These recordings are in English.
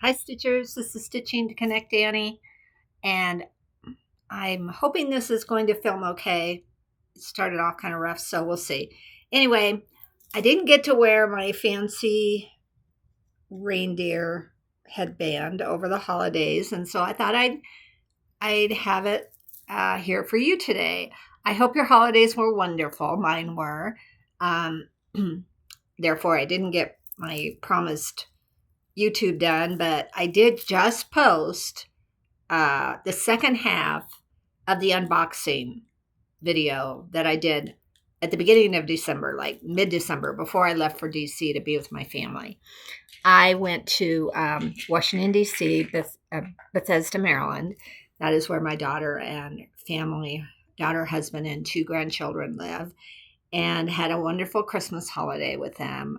Hi, Stitchers. This is Stitching to Connect Annie, and I'm hoping this is going to film okay. It started off kind of rough, so we'll see. Anyway, I didn't get to wear my fancy reindeer headband over the holidays, and so I thought I'd have it here for you today. I hope your holidays were wonderful. Mine were. Um, Therefore, I didn't get my promised YouTube done, but I did just post the second half of the unboxing video that I did at the beginning of December, like mid-December, before I left for DC to be with my family. I went to Washington, D.C., Bethesda, Maryland. That is where my daughter and family, daughter, husband, and two grandchildren live, and had a wonderful Christmas holiday with them.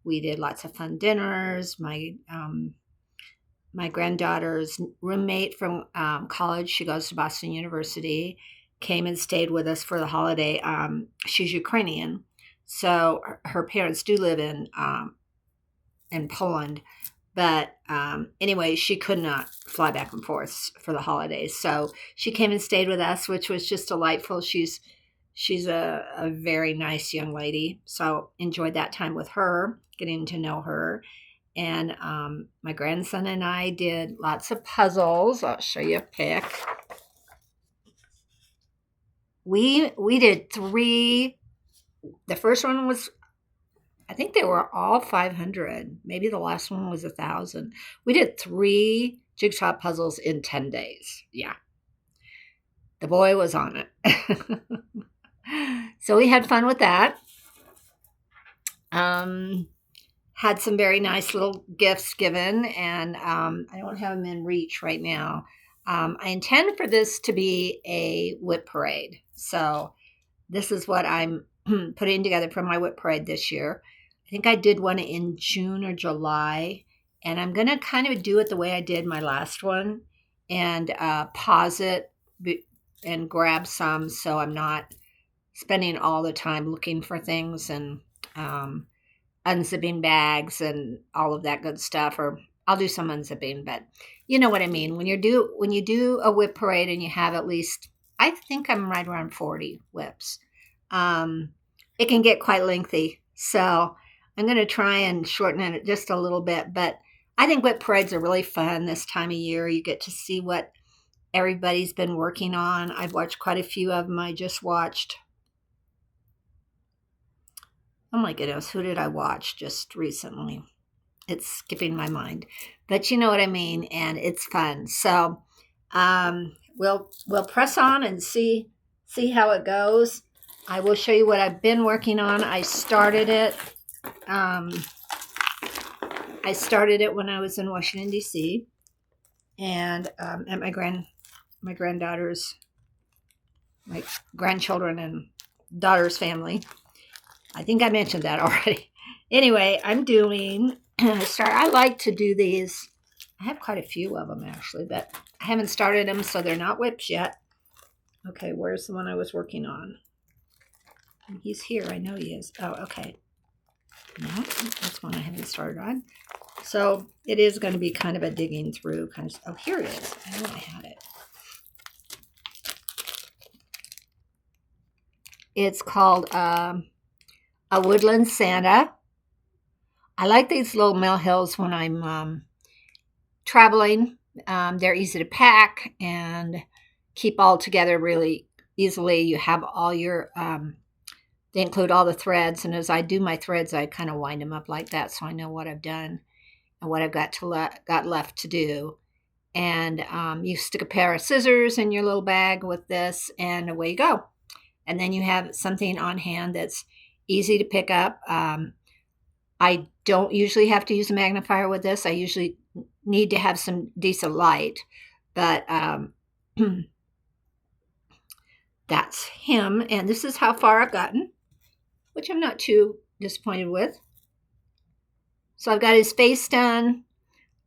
We did lots of fun dinners. My granddaughter's roommate from college, she goes to Boston University, came and stayed with us for the holiday. She's Ukrainian, so her parents do live in Poland. But anyway, she could not fly back and forth for the holidays, so she came and stayed with us, which was just delightful. She's a very nice young lady, so enjoyed that time with her, getting to know her. And my grandson and I did lots of puzzles. I'll show you a pic. We did three. The first one was, I think they were all 500. Maybe the last one was 1,000. We did three jigsaw puzzles in 10 days. Yeah. The boy was on it. So we had fun with that. Had some very nice little gifts given, and I don't have them in reach right now. I intend for this to be a WIP Parade. So this is what I'm putting together for my WIP Parade this year. I think I did one in June or July, and I'm going to kind of do it the way I did my last one and pause it and grab some so I'm not spending all the time looking for things and unzipping bags and all of that good stuff. Or I'll do some unzipping, but you know what I mean. When you do a WIP Parade and you have at least, I think I'm right around 40 WIPs. It can get quite lengthy, so I'm going to try and shorten it just a little bit. But I think WIP Parades are really fun this time of year. You get to see what everybody's been working on. I've watched quite a few of them. I just watched, oh my goodness, who did I watch just recently? It's skipping my mind, but you know what I mean, and it's fun. So we'll press on and see how it goes. I will show you what I've been working on. I started it. I started it when I was in Washington D.C. and at my granddaughters, my grandchildren and daughter's family. I think I mentioned that already. Anyway, I'm doing, I like to do these. I have quite a few of them actually, but I haven't started them, so they're not WIPs yet. Okay, where's the one I was working on? He's here, I know he is. Oh, okay. No, that's one I haven't started on. So it is going to be kind of a digging through kind of, oh, here it is. I know I had it. It's called a Woodland Santa. I like these little molehills when I'm traveling. They're easy to pack and keep all together really easily. You have all your, they include all the threads. And as I do my threads, I kind of wind them up like that so I know what I've done and what I've got left to do. And you stick a pair of scissors in your little bag with this, and away you go. And then you have something on hand that's easy to pick up. I don't usually have to use a magnifier with this. I usually need to have some decent light, but that's him. And this is how far I've gotten, which I'm not too disappointed with. So I've got his face done.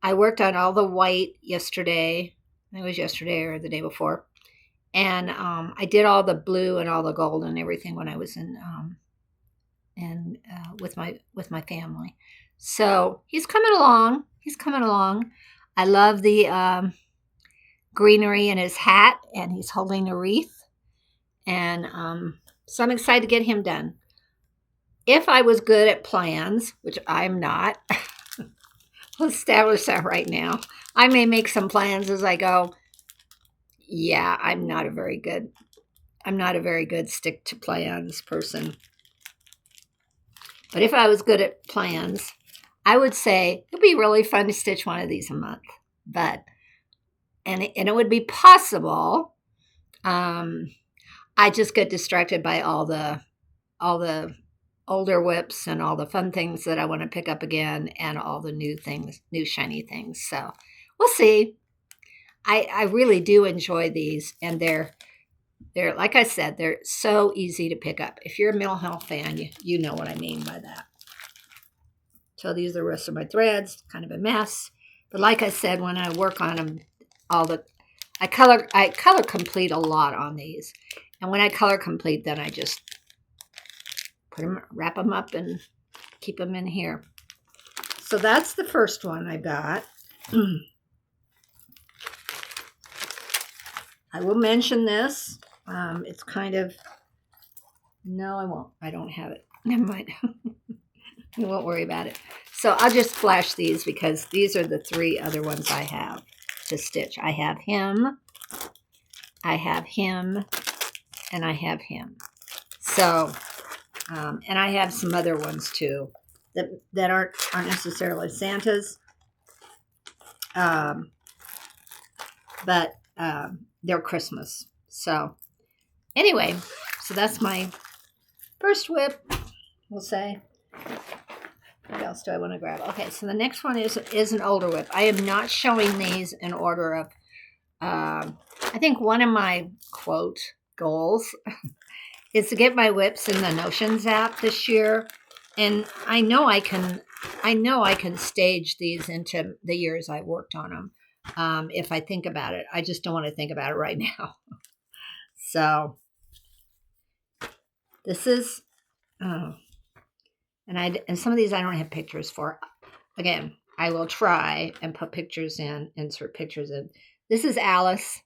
I worked on all the white yesterday. It was yesterday or the day before. And I did all the blue and all the gold and everything when I was in with my family. So he's coming along. he's coming along. I love the greenery in his hat, and he's holding a wreath. And so I'm excited to get him done. If I was good at plans, which I'm not, I'll establish that right now. I may make some plans as I go. Yeah, I'm not a very good stick to plans person. But if I was good at plans, I would say it'd be really fun to stitch one of these a month. But and it would be possible. I just get distracted by all the older WIPs and all the fun things that I want to pick up again, and all the new things, new shiny things. So we'll see. I really do enjoy these, and they're like I said, they're so easy to pick up. If you're a mental health fan, you know what I mean by that. So these are the rest of my threads, kind of a mess. But like I said, when I work on them, I color complete a lot on these. And when I color complete, then I just wrap them up and keep them in here. So that's the first one I got. I will mention this. It's kind of, no, I won't. I don't have it. Never mind. You won't worry about it. So I'll just flash these because these are the 3 other ones I have to stitch. I have him, and I have him. So, and I have some other ones too that aren't necessarily Santa's, but they're Christmas. So anyway, so that's my first WIP, we'll say. What else do I want to grab? Okay, so the next one is an older WIP. I am not showing these in order of, I think one of my, quote, goals is to get my WIPs in the Notions app this year. And I know I can stage these into the years I worked on them, if I think about it. I just don't want to think about it right now. So this is, and some of these I don't have pictures for. Again, I will try and put pictures in, insert pictures in. This is Alice.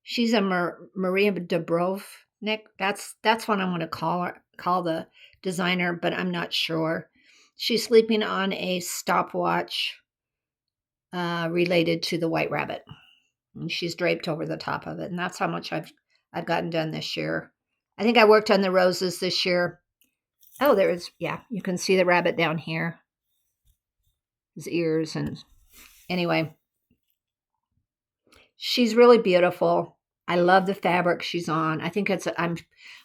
She's a Maria Dubrovnik. That's what I'm going to call the designer, but I'm not sure. She's sleeping on a stopwatch related to the White Rabbit. And she's draped over the top of it. And that's how much I've gotten done this year. I think I worked on the roses this year. Oh, you can see the rabbit down here. His ears, and anyway. She's really beautiful. I love the fabric she's on. I think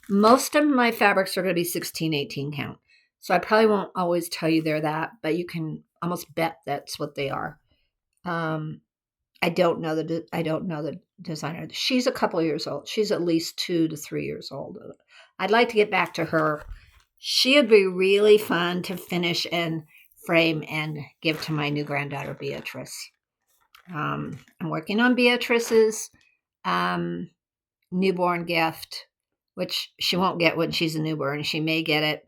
most of my fabrics are going to be 16-18 count. So I probably won't always tell you they're that, but you can almost bet that's what they are. I don't know the designer. She's a couple years old. She's at least 2 to 3 years old. I'd like to get back to her. She would be really fun to finish and frame and give to my new granddaughter, Beatrice. I'm working on Beatrice's newborn gift, which she won't get when she's a newborn. She may get it.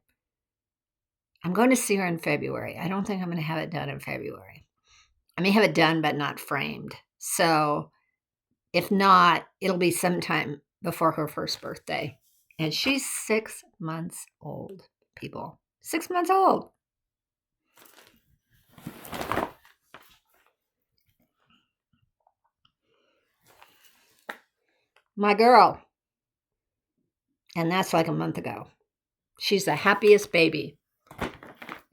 I'm going to see her in February. I don't think I'm going to have it done in February. I may have it done, but not framed. So if not, it'll be sometime before her first birthday. And she's 6 months old, people. 6 months old. My girl. And that's like a month ago. She's the happiest baby.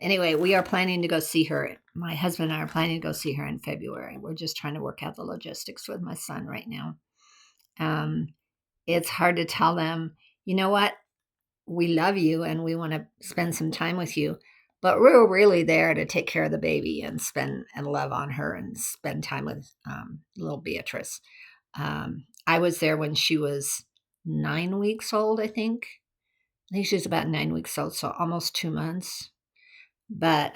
Anyway, we are planning to go see her. My husband and I are planning to go see her in February. We're just trying to work out the logistics with my son right now. It's hard to tell them, you know what? We love you and we want to spend some time with you. But we're really there to take care of the baby and love on her and spend time with little Beatrice. I was there when she was 9 weeks old, I think. I think she was about 9 weeks old, so almost 2 months. But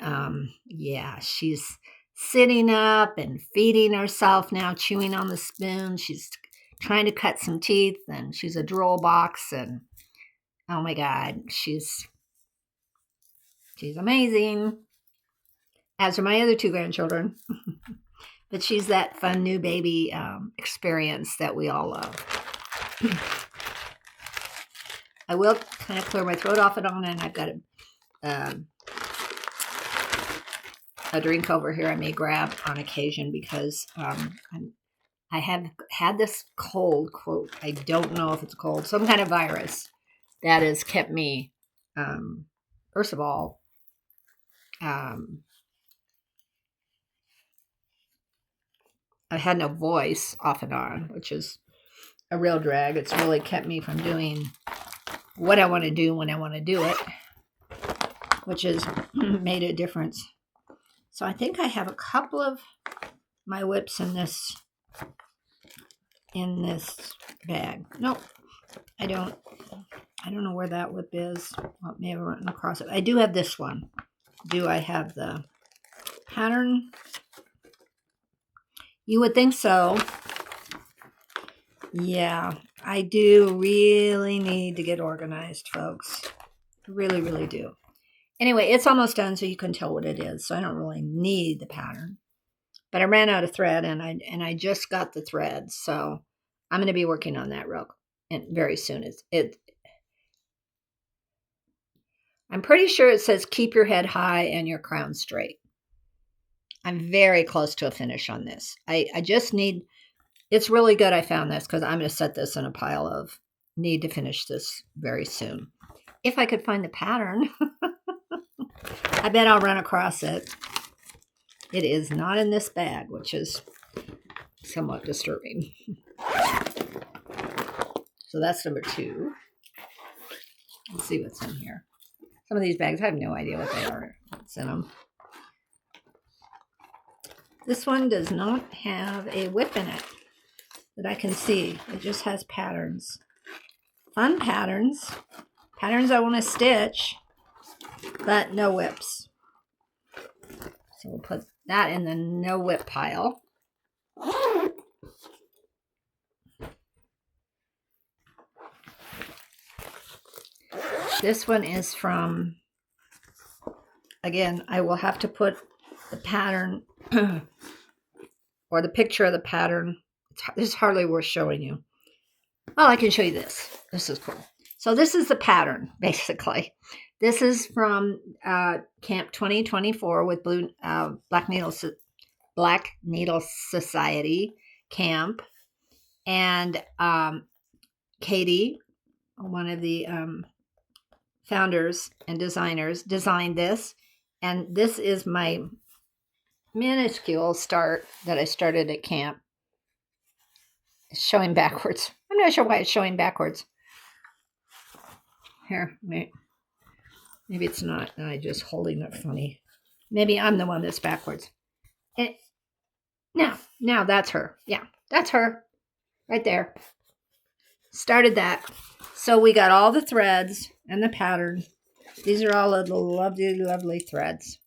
yeah, she's sitting up and feeding herself now, chewing on the spoon. She's trying to cut some teeth, and she's a drool box, and oh my God, she's amazing. as are my other 2 grandchildren. But she's that fun new baby experience that we all love. I will kind of clear my throat off and on, and I've got a drink over here I may grab on occasion because I have had this cold, quote, I don't know if it's cold, some kind of virus that has kept me, first of all, I had no voice off and on, which is a real drag. It's really kept me from doing what I want to do when I want to do it, which has made a difference. So I think I have a couple of my WIPs in this bag. Nope, I don't. I don't know where that WIP is. Well, may have run across it. I do have this one. Do I have the pattern? You would think so. Yeah, I do really need to get organized, folks. Really, really do. Anyway, it's almost done, so you can tell what it is. So I don't really need the pattern. But I ran out of thread, and I just got the thread. So I'm going to be working on that very soon. I'm pretty sure it says keep your head high and your crown straight. I'm very close to a finish on this. I just need, it's really good I found this because I'm going to set this in a pile of need to finish this very soon. If I could find the pattern, I bet I'll run across it. It is not in this bag, which is somewhat disturbing. So that's number 2. Let's see what's in here. Some of these bags, I have no idea what they are. What's in them. This one does not have a WIP in it that I can see. It just has patterns. Fun patterns. Patterns I want to stitch, but no WIPs. So we'll put that in the no WIP pile. This one is from, again, I will have to put the pattern or the picture of the pattern. This is hardly worth showing you. Oh, I can show you this. This is cool. So this is the pattern, basically. This is from Camp 2024 with Black Needle Society Camp. And Katie, one of the founders and designers, designed this. And this is my minuscule start that I started at camp. It's showing backwards. I'm not sure why it's showing backwards. Here, maybe it's not. I'm just holding it funny. Maybe I'm the one that's backwards. Now that's her. Yeah, that's her. Right there. Started that. So we got all the threads and the pattern. These are all of the lovely, lovely threads.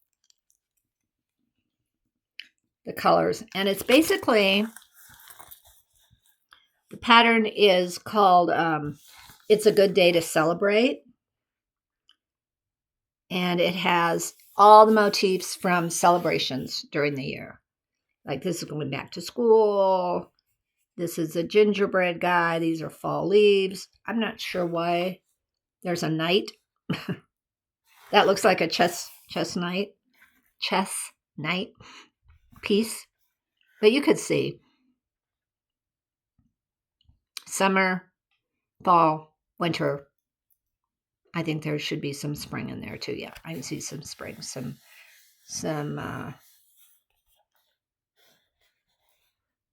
The colors. And it's basically, the pattern is called It's a Good Day to Celebrate. And it has all the motifs from celebrations during the year. Like this is going back to school. This is a gingerbread guy. These are fall leaves. I'm not sure why there's a knight. That looks like a chess knight piece. But you could see summer, fall, winter. I think there should be some spring in there too. Yeah, I can see some spring, some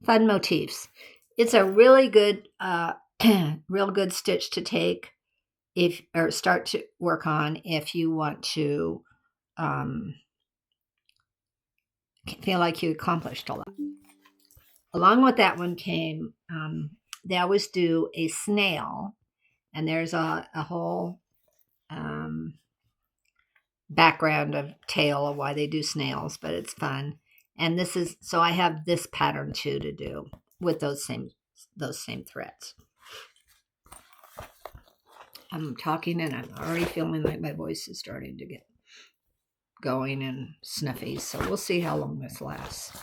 fun motifs. It's a really good, real good stitch to take or start to work on if you want to feel like you accomplished a lot. Along with that one came, they always do a snail, and there's a whole background of tale of why they do snails, but it's fun. And this is, so I have this pattern too to do with those same threads. I'm talking and I'm already feeling like my voice is starting to get going and snuffy. So we'll see how long this lasts.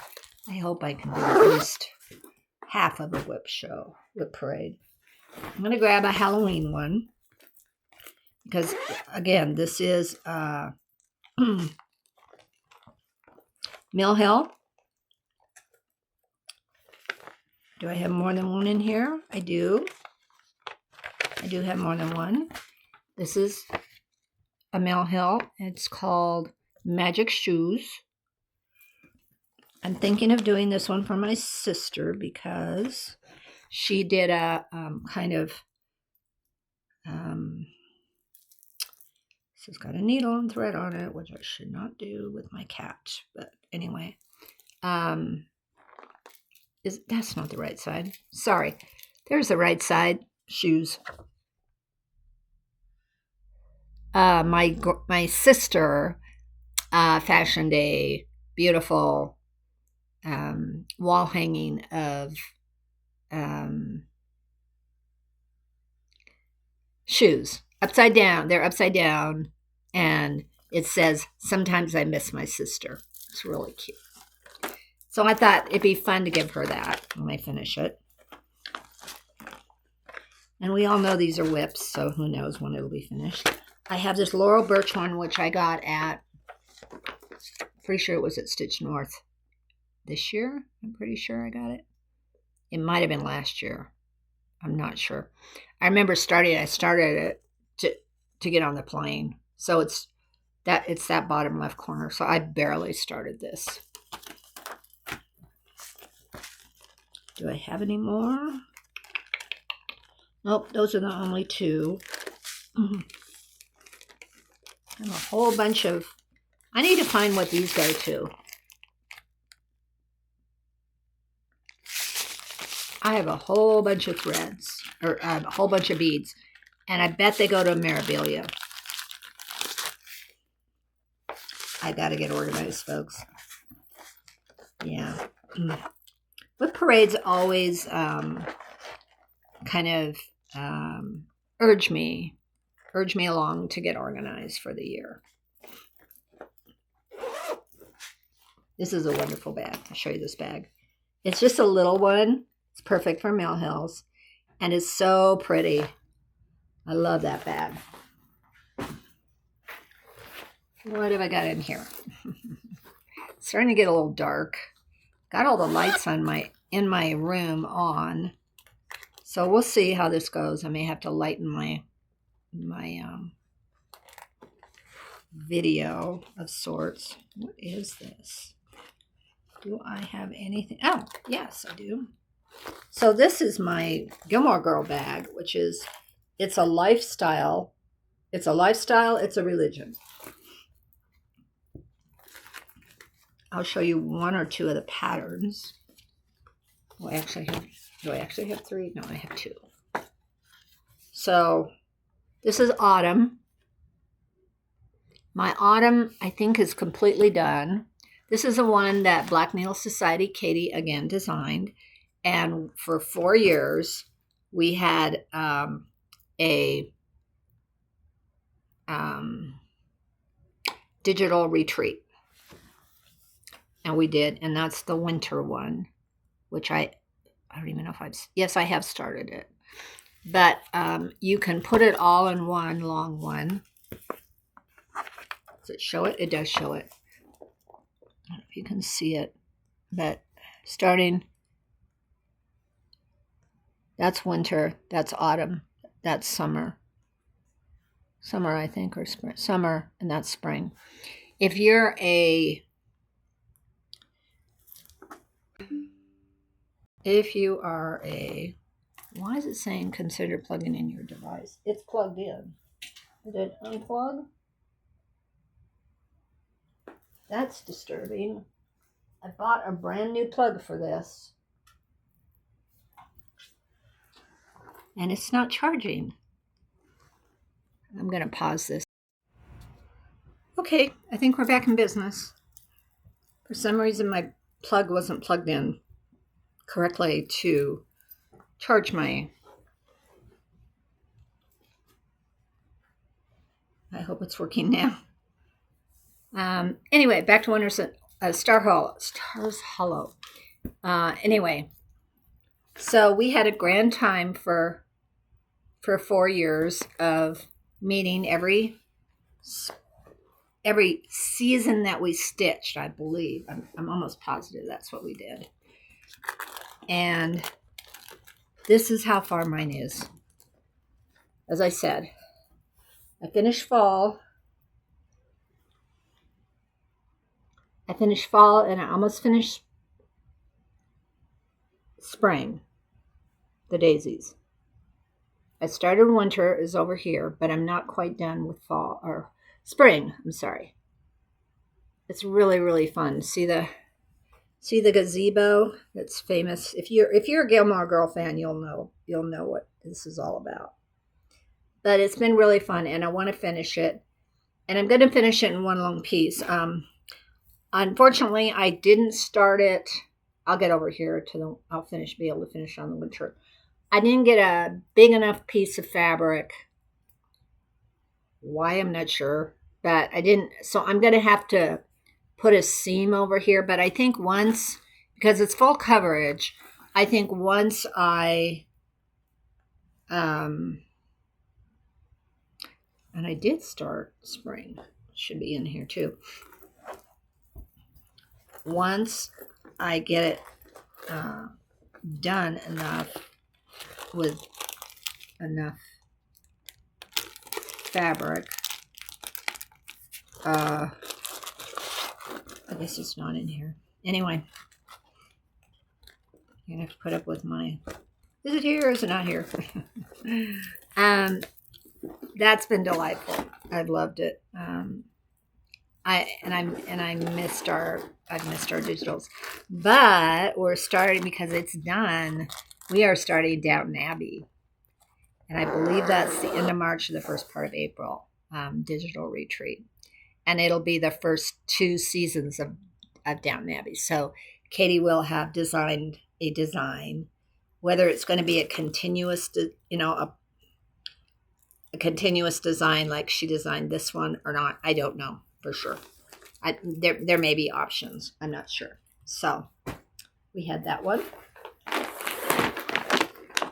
I hope I can do at least half of the WIP Parade. I'm going to grab a Halloween one because, again, this is Mill Hill. Do I have more than one in here? I do. I do have more than one. This is a Mill Hill. It's called Magic Shoes. I'm thinking of doing this one for my sister because she did a kind of, this has got a needle and thread on it, which I should not do with my cat. But anyway, that's not the right side. Sorry. There's the right side. Shoes. My sister fashioned a beautiful wall hanging of shoes. Upside down. They're upside down. And it says, "Sometimes I miss my sister." It's really cute. So I thought it'd be fun to give her that when I finish it. And we all know these are WIPs, so who knows when it'll be finished. I have this Laurel Birch one, which I got at, pretty sure it was at Stitch North this year. I'm pretty sure I got it. It might have been last year. I'm not sure. I remember I started it to get on the plane. So it's that bottom left corner. So I barely started this. Do I have any more? Nope, those are the only two. I have a whole bunch of, I need to find what these go to. I have a whole bunch of threads, or a whole bunch of beads, and I bet they go to memorabilia. I gotta get organized, folks. Yeah. WIP Parade's always kind of urge me along to get organized for the year. This is a wonderful bag. I'll show you this bag. It's just a little one. It's perfect for Mill Hills. And it's so pretty. I love that bag. What have I got in here? It's starting to get a little dark. Got all the lights in my room on. So we'll see how this goes. I may have to lighten my video of sorts. What is this? Do I have anything? Oh, yes, I do. So this is my Gilmore Girl bag, which is, it's a lifestyle. It's a lifestyle. It's a religion. I'll show you one or two of the patterns. Well, do I actually have three? No, I have two. So this is autumn. My autumn, I think, is completely done. This is the one that Black Needle Society, Katie, again, designed. And for 4 years, we had a digital retreat. And we did, and that's the winter one, which I don't even know if yes, I have started it. But you can put it all in one long one. Does it show it? It does show it. I don't know if you can see it, but starting, that's winter, that's autumn, that's summer. Summer, I think, or spring. Summer, and that's spring. If you're why is it saying consider plugging in your device? It's plugged in. Did it unplug? That's disturbing. I bought a brand new plug for this. And it's not charging. I'm going to pause this. Okay, I think we're back in business. For some reason, my plug wasn't plugged in correctly to charge my... I hope it's working now. Anyway, back to Stars Hollow. Anyway, so we had a grand time for 4 years of meeting every season that we stitched, I believe. I'm almost positive that's what we did. And this is how far mine is. As I said, I finished fall. And I almost finished spring, the daisies. I started winter is over here, but I'm not quite done with fall or spring. I'm sorry. It's really, really fun. See the gazebo that's famous. If you're a Gilmore Girl fan, you'll know what this is all about. But it's been really fun, and I want to finish it. And I'm going to finish it in one long piece. Unfortunately, I didn't start it. I'll get over here I'll be able to finish on the winter. I didn't get a big enough piece of fabric. Why, I'm not sure, but I didn't. So I'm going to have to put a seam over here. But I think because it's full coverage, I think once and I did start spring. Should be in here too. Once I get it done enough with enough fabric, I guess it's not in here. Anyway, you're gonna have to put up with money. Is it here or is it not here? That's been delightful. I've loved it. I've missed our digitals, but we're starting because it's done. We are starting Downton Abbey, and I believe that's the end of March or the first part of April. Digital retreat, and it'll be the first 2 seasons of Downton Abbey. So Katie will have designed a design, whether it's going to be a continuous, a continuous design like she designed this one or not. I don't know for sure. There may be options. I'm not sure. So we had that one.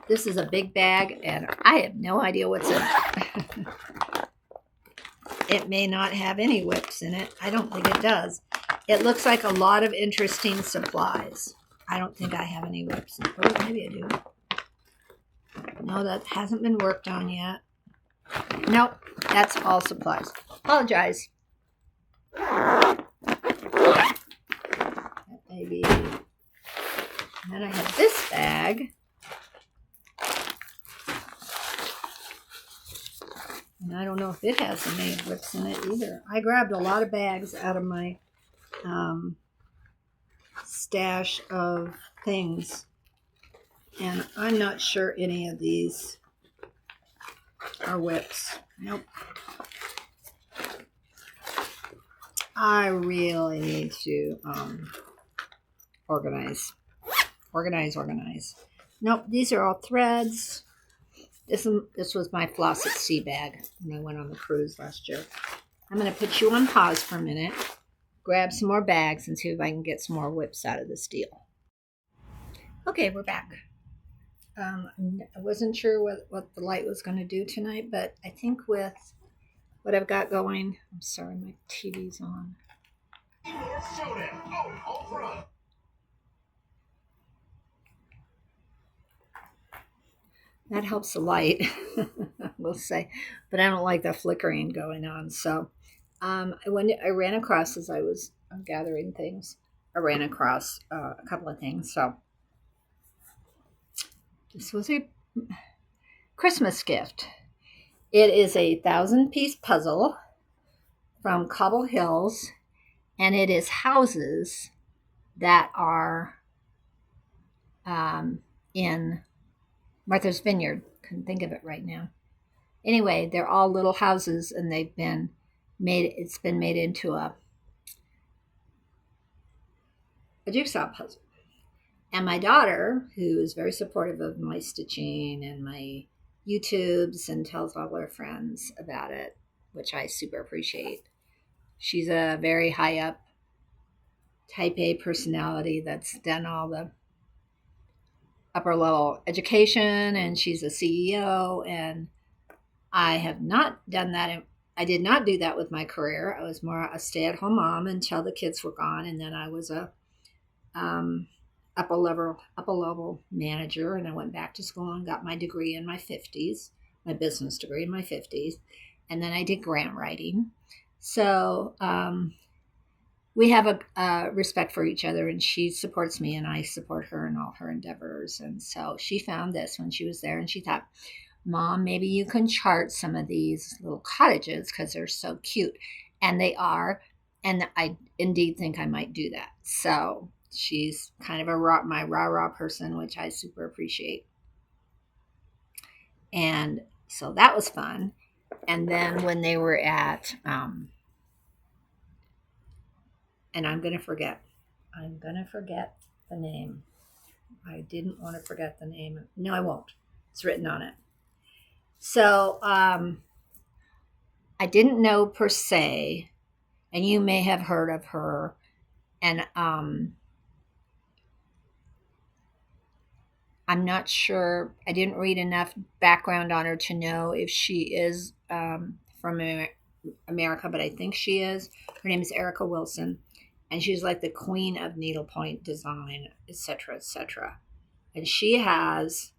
This is a big bag, and I have no idea what's in it. It may not have any WIPs in it. I don't think it does. It looks like a lot of interesting supplies. I don't think I have any WIPs in it. Oh, maybe I do. No, that hasn't been worked on yet. Nope, that's all supplies. Apologize. Maybe. And then I have this bag. And I don't know if it has any WIPs in it either. I grabbed a lot of bags out of my stash of things. And I'm not sure any of these are WIPs. Nope. I really need to organize. Nope, these are all threads. This was my floss at sea bag when I went on the cruise last year. I'm going to put you on pause for a minute, grab some more bags, and see if I can get some more WIPs out of this deal. Okay, we're back. I wasn't sure what the light was going to do tonight, but I think with what I've got going, I'm sorry, my TV's on. That helps the light, we'll say, but I don't like the flickering going on. So I ran across, as I was gathering things, I ran across a couple of things. So this was a Christmas gift. It is a 1,000-piece puzzle from Cobble Hills, and it is houses that are in Martha's Vineyard. Couldn't think of it right now. Anyway, they're all little houses, and it's been made into a jigsaw puzzle. And my daughter, who is very supportive of my stitching and my YouTubes and tells all her friends about it, which I super appreciate, She's a very high up type A personality that's done all the upper level education, and she's a CEO. And I have not done that. I did not do that with my career. I was more a stay at home mom until the kids were gone. And then I was a um, upper level manager, and I went back to school and got my degree in my 50s, my business degree in my 50s, and then I did grant writing. So we have a respect for each other, and she supports me, and I support her in all her endeavors. And so she found this when she was there, and she thought, Mom, maybe you can chart some of these little cottages because they're so cute. And they are. And I indeed think I might do that. So she's kind of my rah-rah person, which I super appreciate. And so that was fun. And then when they were at, and I'm going to forget the name. I didn't want to forget the name. No, I won't. It's written on it. So I didn't know per se, and you may have heard of her. And I'm not sure. I didn't read enough background on her to know if she is from America, but I think she is. Her name is Erica Wilson, and she's like the queen of needlepoint design, etc., etc. And she has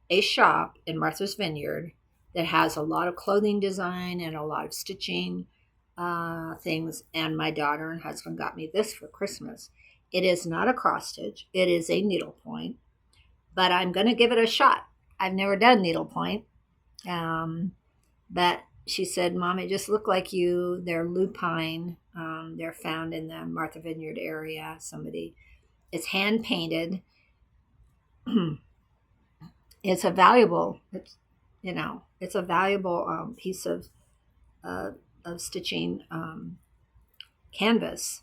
a shop in Martha's Vineyard that has a lot of clothing design and a lot of stitching things. And my daughter and husband got me this for Christmas. It is not a cross stitch. It is a needlepoint, but I'm going to give it a shot. I've never done needlepoint. But she said, Mom, it just looked like you. They're lupine. They're found in the Martha Vineyard area. It's hand painted. It's a valuable, it's a valuable piece of stitching canvas.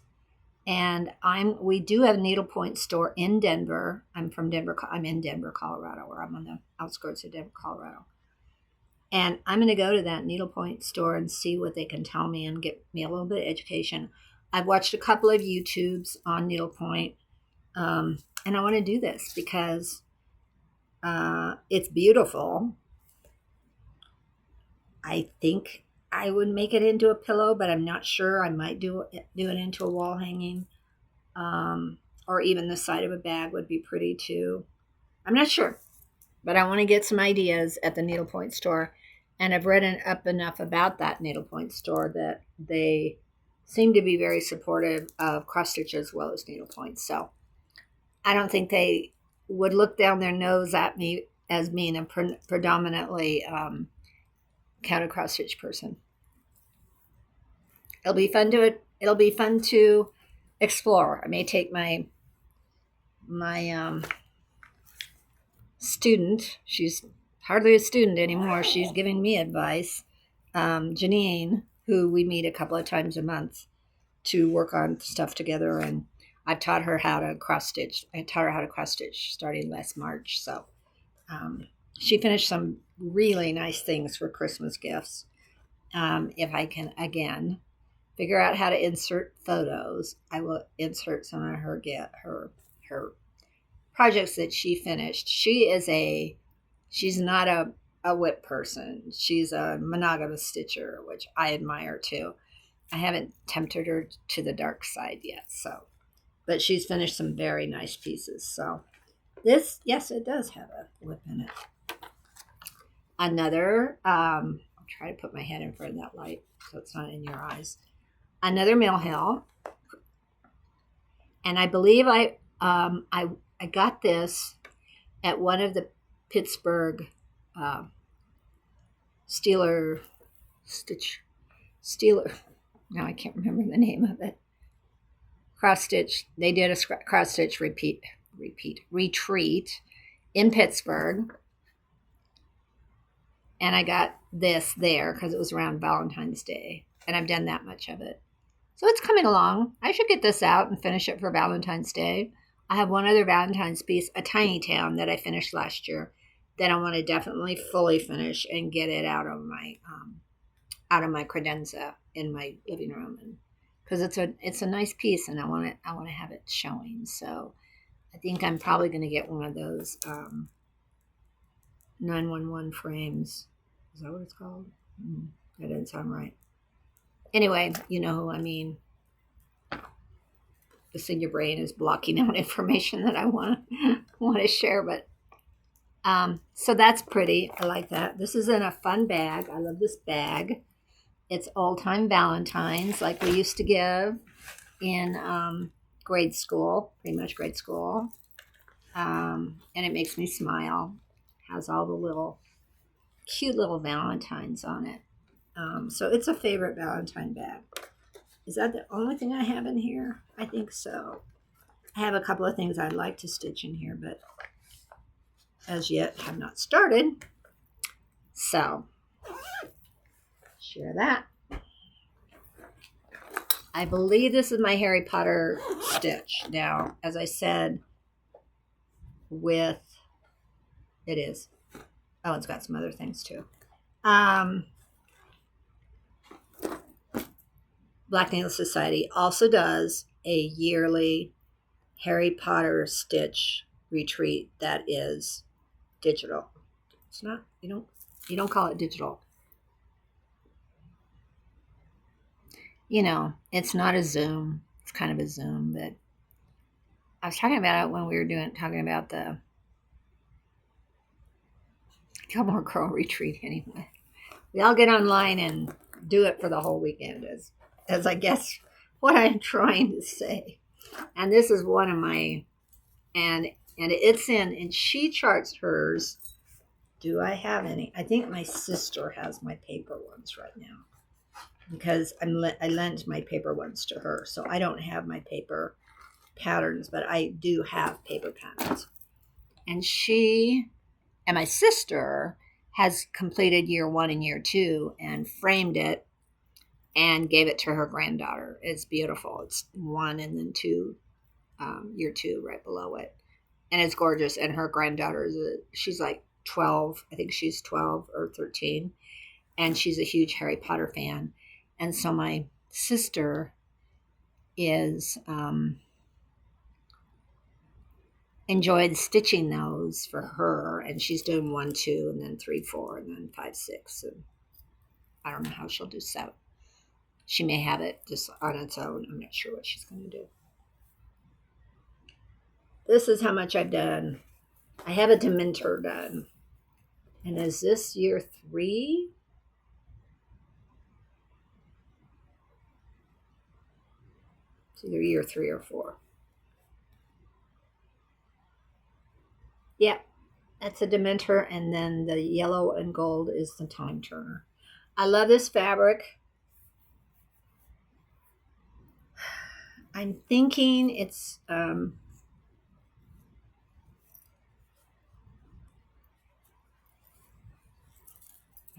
And we do have a needlepoint store in Denver. I'm from Denver. I'm in Denver, Colorado, or I'm on the outskirts of Denver, Colorado. And I'm going to go to that needlepoint store and see what they can tell me and get me a little bit of education. I've watched a couple of YouTubes on needlepoint, and I want to do this because it's beautiful. I think I would make it into a pillow, but I'm not sure. I might do it into a wall hanging, or even the side of a bag would be pretty too. I'm not sure, but I want to get some ideas at the needlepoint store. And I've read up enough about that needlepoint store that they seem to be very supportive of cross stitch as well as needlepoint. So I don't think they would look down their nose at me as being a predominantly counter cross stitch person. It'll be fun to explore. I may take my student. She's hardly a student anymore. She's giving me advice. Janine, who we meet a couple of times a month to work on stuff together, and I've taught her how to cross stitch. I taught her how to cross stitch starting last March. So she finished some really nice things for Christmas gifts. If I can again figure out how to insert photos, I will insert some of her projects that she finished. She's not a WIP person. She's a monogamous stitcher, which I admire too. I haven't tempted her to the dark side yet, but she's finished some very nice pieces. So this, yes, it does have a WIP in it. Another, I'll try to put my head in front of that light so it's not in your eyes. Another mill hill, and I believe I got this at one of the Pittsburgh Steeler. Now I can't remember the name of it. Cross stitch. They did a cross stitch retreat in Pittsburgh, and I got this there because it was around Valentine's Day, and I've done that much of it. So it's coming along. I should get this out and finish it for Valentine's Day. I have one other Valentine's piece, a tiny town that I finished last year that I want to definitely fully finish and get it out of my credenza in my living room. And because it's a nice piece, and I want to have it showing. So I think I'm probably going to get one of those 911 frames. Is that what it's called? That didn't sound right. Anyway, you know who I mean. This in your brain is blocking out information that I want to share, but so that's pretty. I like that. This is in a fun bag. I love this bag. It's old time Valentines, like we used to give in grade school, pretty much grade school. And it makes me smile. Has all the little cute little Valentines on it. So it's a favorite Valentine bag. Is that the only thing I have in here? I think so. I have a couple of things I'd like to stitch in here, but as yet have not started. So, share that. I believe this is my Harry Potter stitch. Now, as I said, it is. Oh, it's got some other things too. Black Needle Society also does a yearly Harry Potter stitch retreat that is digital. It's not, you don't call it digital. You know, it's not a Zoom. It's kind of a Zoom, but I was talking about it when we were talking about the Gilmore Girl retreat anyway. We all get online and do it for the whole weekend, as I guess what I'm trying to say. And this is one of my, and it's in, and she charts hers. Do I have any? I think my sister has my paper ones right now because I lent my paper ones to her. So I don't have my paper patterns, but I do have paper patterns. And she and my sister has completed year 1 and year 2 and framed it and gave it to her granddaughter. It's beautiful. It's 1 and then 2, year 2 right below it. And it's gorgeous. And her granddaughter she's like 12. I think she's 12 or 13. And she's a huge Harry Potter fan. And so my sister is enjoyed stitching those for her. And she's doing 1, 2, and then 3, 4, and then 5, 6. And I don't know how she'll do 7. She may have it just on its own. I'm not sure what she's going to do. This is how much I've done. I have a Dementor done. And is this year 3? It's either year 3 or 4. Yeah, that's a Dementor. And then the yellow and gold is the Time Turner. I love this fabric. I'm thinking it's I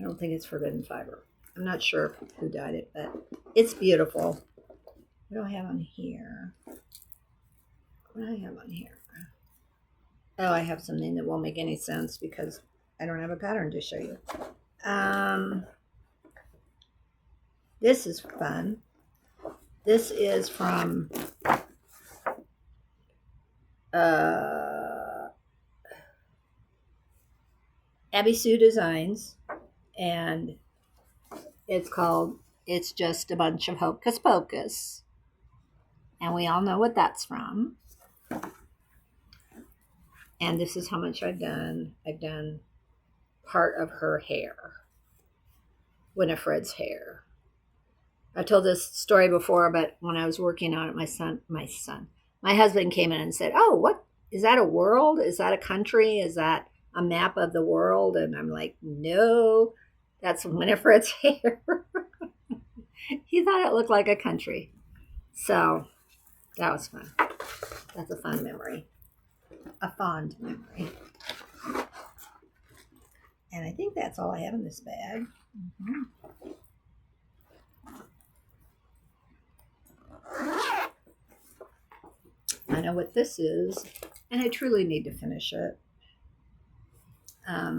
don't think it's Forbidden Fiber. I'm not sure who dyed it, but it's beautiful. What do I have on here? What do I have on here? Oh, I have something that won't make any sense because I don't have a pattern to show you. This is fun. This is from Abby Sue Designs, and it's called It's Just a Bunch of Hocus Pocus. And we all know what that's from. And this is how much I've done. I've done part of her hair, Winifred's hair. I've told this story before, but when I was working on it, my husband came in and said, "Oh, what is that? A world? Is that a country? Is that a map of the world?" And I'm like, "No, that's Winifred's hair." He thought it looked like a country. So that was fun. That's a fun memory. A fond memory. And I think that's all I have in this bag. Mm-hmm. I know what this is, and I truly need to finish it. I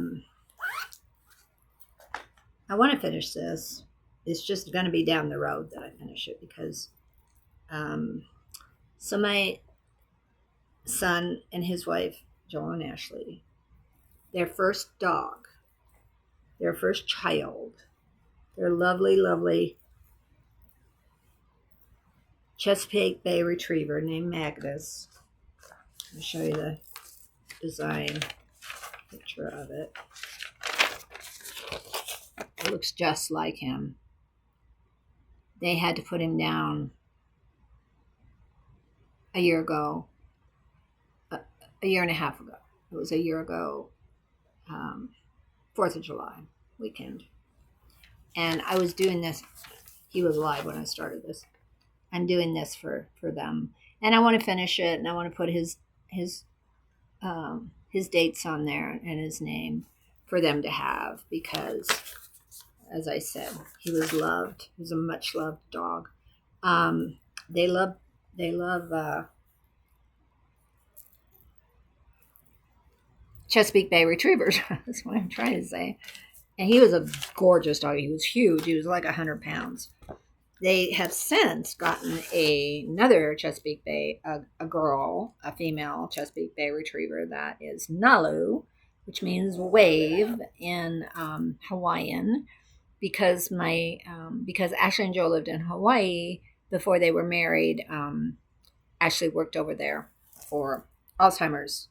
want to finish this. It's just going to be down the road that I finish it because So my son and his wife, Joel and Ashley, their first dog, their first child, their lovely, lovely Chesapeake Bay Retriever named Magnus. I'll show you the design picture of it. It looks just like him. They had to put him down a year ago, a year and a half ago. It was a year ago, 4th of July weekend. And I was doing this. He was alive when I started this. I'm doing this for them. And I want to finish it, and I want to put his dates on there and his name for them to have, because, as I said, he was loved. He was a much loved dog. They love Chesapeake Bay Retrievers. That's what I'm trying to say. And he was a gorgeous dog. He was huge. He was like 100 pounds. They have since gotten another Chesapeake Bay, a girl, a female Chesapeake Bay Retriever that is Nalu, which means wave in Hawaiian, because because Ashley and Joe lived in Hawaii before they were married. Ashley worked over there for Alzheimer's.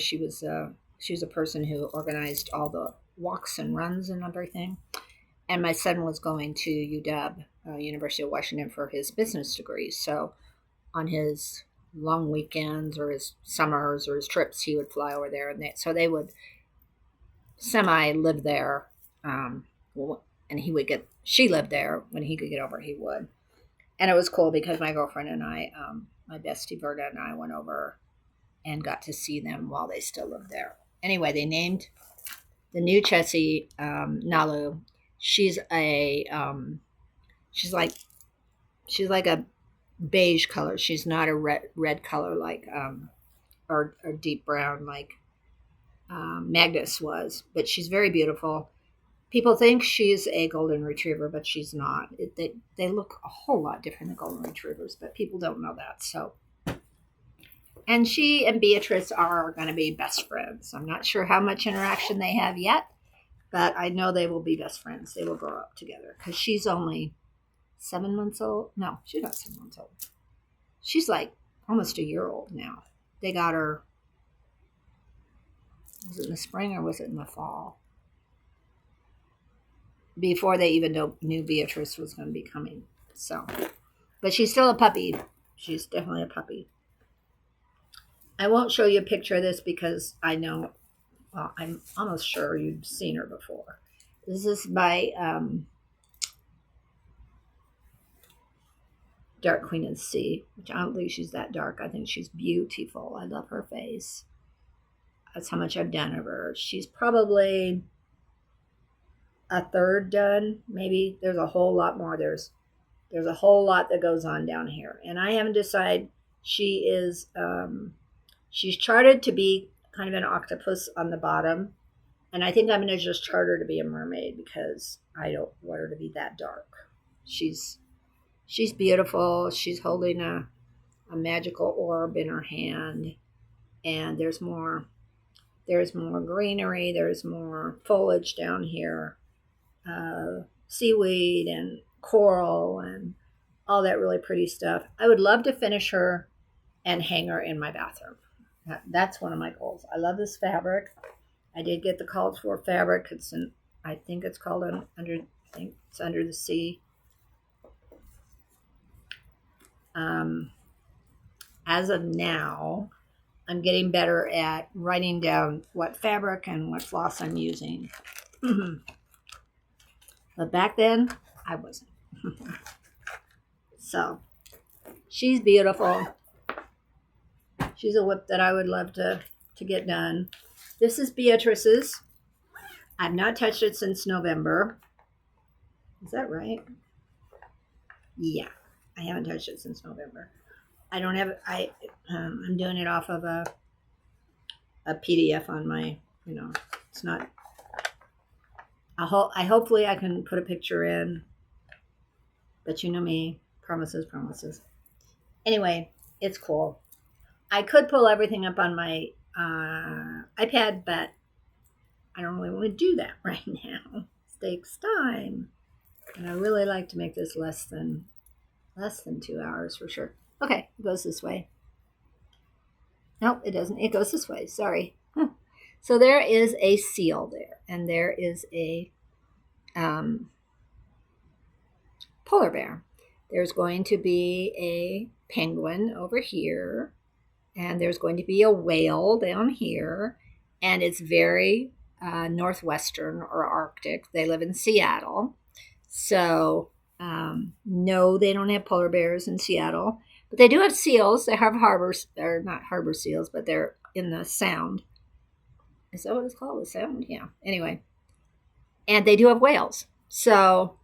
She was a person who organized all the walks and runs and everything. And my son was going to UW, University of Washington, for his business degree. So on his long weekends or his summers or his trips, he would fly over there, and so they would semi live there. And she lived there. When he could get over, he would. And it was cool because my girlfriend and I, my bestie Berta and I, went over and got to see them while they still lived there. Anyway, they named the new Chessie Nalu. She's like a beige color. She's not a red color like or deep brown like Magnus was, but she's very beautiful. People think she's a golden retriever, but she's not. They look a whole lot different than golden retrievers, but people don't know that. So, and she and Beatrice are going to be best friends. I'm not sure how much interaction they have yet, but I know they will be best friends. They will grow up together, because she's only 7 months old. No, she's not 7 months old. She's like almost a year old now. They got her, was it in the spring or was it in the fall? Before they even knew Beatrice was going to be coming. So, but she's still a puppy. She's definitely a puppy. I won't show you a picture of this because I know, well, I'm almost sure you've seen her before. This is by Dark Queen of the Sea, which I don't think she's that dark. I think she's beautiful. I love her face. That's how much I've done of her. She's probably a third done. Maybe there's a whole lot more. There's a whole lot that goes on down here, and I haven't decided. She is she's charted to be kind of an octopus on the bottom, and I think I'm going to just chart her to be a mermaid because I don't want her to be that dark. She's beautiful. She's holding a magical orb in her hand, and there's more greenery. There's more foliage down here, seaweed and coral and all that really pretty stuff. I would love to finish her and hang her in my bathroom. That's one of my goals. I love this fabric. I did get the called for fabric. I think it's called Under the Sea. As of now, I'm getting better at writing down what fabric and what floss I'm using. But back then, I wasn't. So, she's beautiful. She's a WIP that I would love to get done. This is Beatrice's. I've not touched it since November. Is that right? Yeah, I haven't touched it since November. I don't have. I'm doing it off of a PDF on my. It's not. Hopefully I can put a picture in But you know me, promises, promises. Anyway, it's cool. I could pull everything up on my iPad, but I don't really want to do that right now. It takes time. And I really like to make this less than 2 hours for sure. Okay, it goes this way. Nope, it doesn't. It goes this way. Sorry. So there is a seal there, and there is a polar bear. There's going to be a penguin over here, and there's going to be a whale down here, and it's very northwestern or Arctic. They live in Seattle. So, no, they don't have polar bears in Seattle, but they do have seals. They have harbors. They're not harbor seals, but they're in the Sound. Is that what it's called? The Sound? Yeah. Anyway, and they do have whales. So,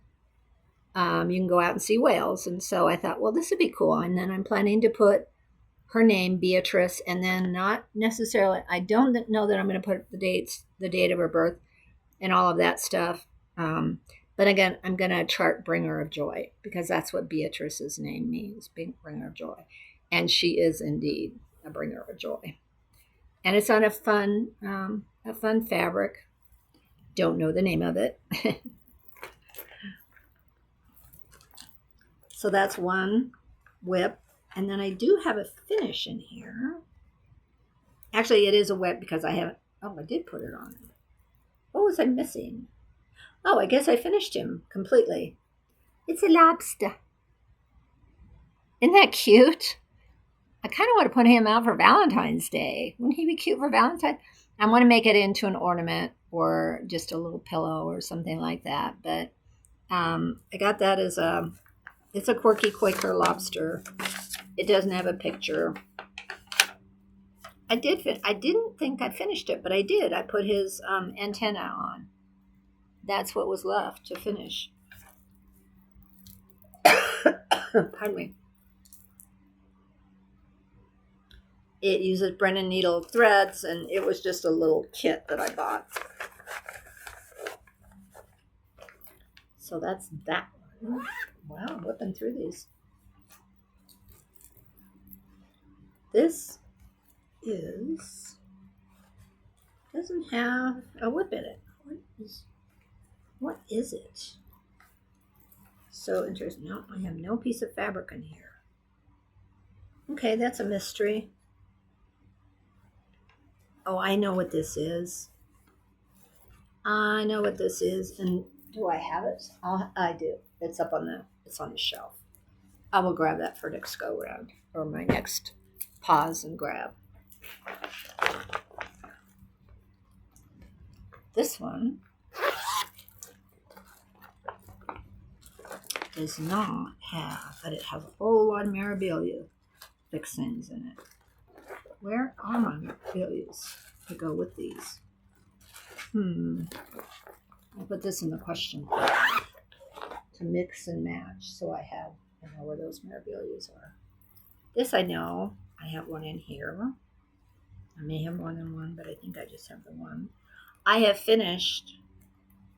you can go out and see whales. And so I thought, well, this would be cool. And then I'm planning to put her name, Beatrice, and then not necessarily, I don't know that I'm going to put the date of her birth and all of that stuff. But again, I'm going to chart Bringer of Joy, because that's what Beatrice's name means, Bringer of Joy. And she is indeed a bringer of joy. And it's on a fun fabric. Don't know the name of it. So that's one WIP. And then I do have a finish in here. Actually, it is a WIP because I haven't, I did put it on. What was I missing? Oh, I guess I finished him completely. It's a lobster. Isn't that cute? I kind of want to put him out for Valentine's Day. Wouldn't he be cute for Valentine's? I want to make it into an ornament or just a little pillow or something like that. But I got that as it's a quirky Quaker lobster. It doesn't have a picture. I didn't think I finished it, but I did. I put his antenna on. That's what was left to finish. Pardon me. It uses Brennan needle threads, and it was just a little kit that I bought. So that's that one. Wow, I'm whipping through these. This doesn't have a whip in it. What is it? So interesting. No, I have no piece of fabric in here. Okay, that's a mystery. Oh, I know what this is. I know what this is. And do I have it? I do. It's on the shelf. I will grab that for next go round, or my next pause and grab. This one does not have, but it has a whole lot of memorabilia fixings in it. Where are my memorabilias to go with these? I'll put this in the question to mix and match, so I know where those memorabilias are. This I know. I have one in here. I may have more than one, but I think I just have the one. I have finished.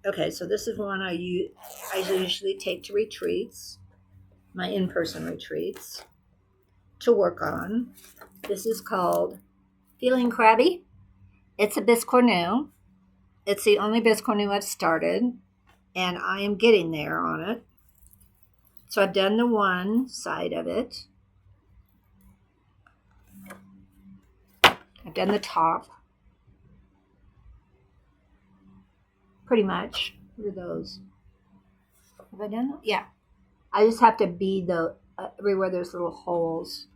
Okay, so this is one I usually take to retreats, my in-person retreats, to work on. This is called Feeling Crabby. It's a biscornu. It's the only biscornu I've started, and I am getting there on it. So I've done the one side of it. I've done the top. Pretty much. What are those? Have I done that? Yeah. I just have to bead everywhere there's little holes.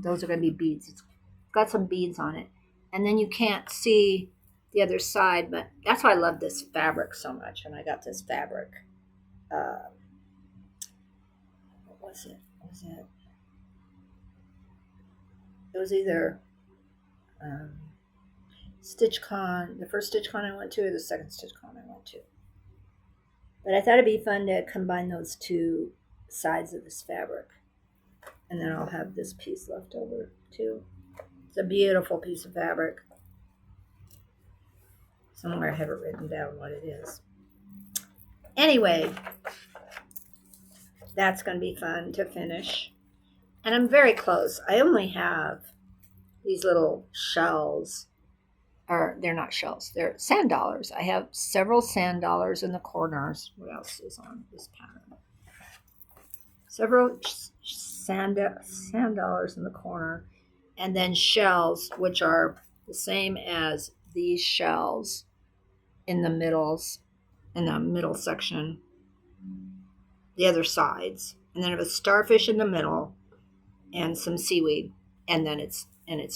Those are going to be beads. It's got some beads on it. And then you can't see the other side, but that's why I love this fabric so much. And I got this fabric. What was it? It was either StitchCon, the first StitchCon I went to, or the second StitchCon I went to. But I thought it'd be fun to combine those two sides of this fabric. And then I'll have this piece left over too. It's a beautiful piece of fabric. Somewhere I have it written down what it is. Anyway, That's going to be fun to finish. And I'm very close. I only have these little shells, or they're not shells, they're sand dollars. I have several sand dollars in the corners. What else is on this pattern? Several sand dollars in the corner, and then shells, which are the same as these shells in the middle section, the other sides, and then I have a starfish in the middle and some seaweed, and then it's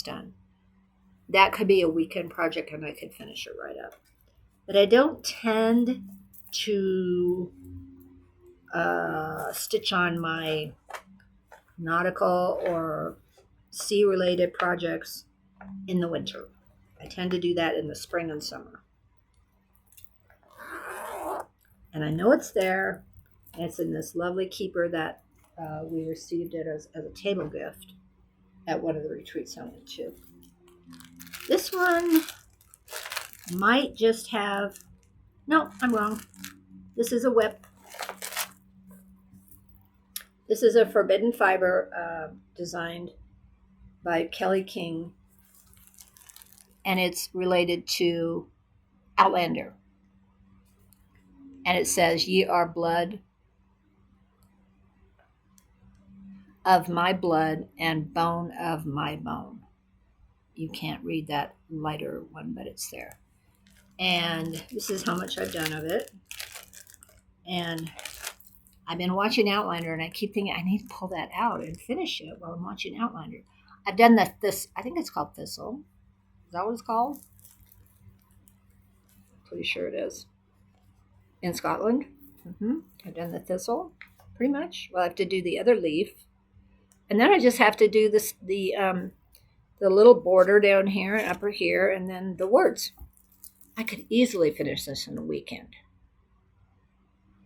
done. That could be a weekend project and I could finish it right up. But I don't tend to stitch on my nautical or sea related projects in the winter. I tend to do that in the spring and summer. And I know it's there. It's in this lovely keeper that we received it as a table gift at one of the retreats I went to. This one might just have, no, I'm wrong. This is a WIP. This is a forbidden fiber designed by Kelly King, and it's related to Outlander. And it says, "Ye are blood of my blood and bone of my bone." You can't read that lighter one, but it's there. And this is how much I've done of it. And I've been watching Outlander, and I keep thinking I need to pull that out and finish it while I'm watching Outlander. I've done this, I think it's called Thistle. Is that what it's called? Pretty sure it is. In Scotland. I've done the Thistle, pretty much. Well, I have to do the other leaf. And then I just have to do this, the little border down here and upper here, and then the words. I could easily finish this in a weekend.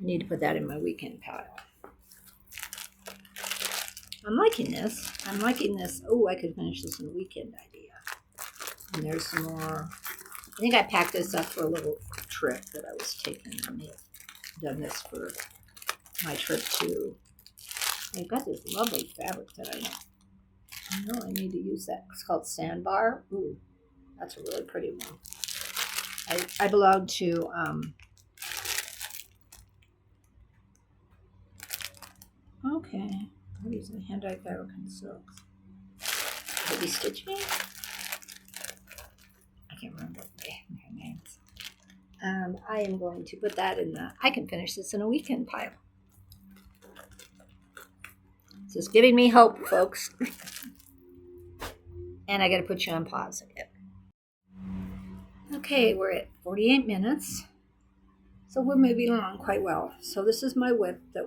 I need to put that in my weekend pile. I'm liking this. Oh, I could finish this in a weekend idea. And there's some more. I think I packed this up for a little trip that I was taking. I may have done this for my trip too. I've got this lovely fabric that I know I need to use that. It's called Sandbar. Ooh, that's a really pretty one. I belong to okay. I'm using hand-dyed fabric and silks. Heavy stitching. I can't remember their names. I am going to put that in the I can finish this in a weekend pile. This is giving me hope, folks. And I got to put you on pause again. Okay, we're at 48 minutes. So we're moving along quite well. So this is my WIP that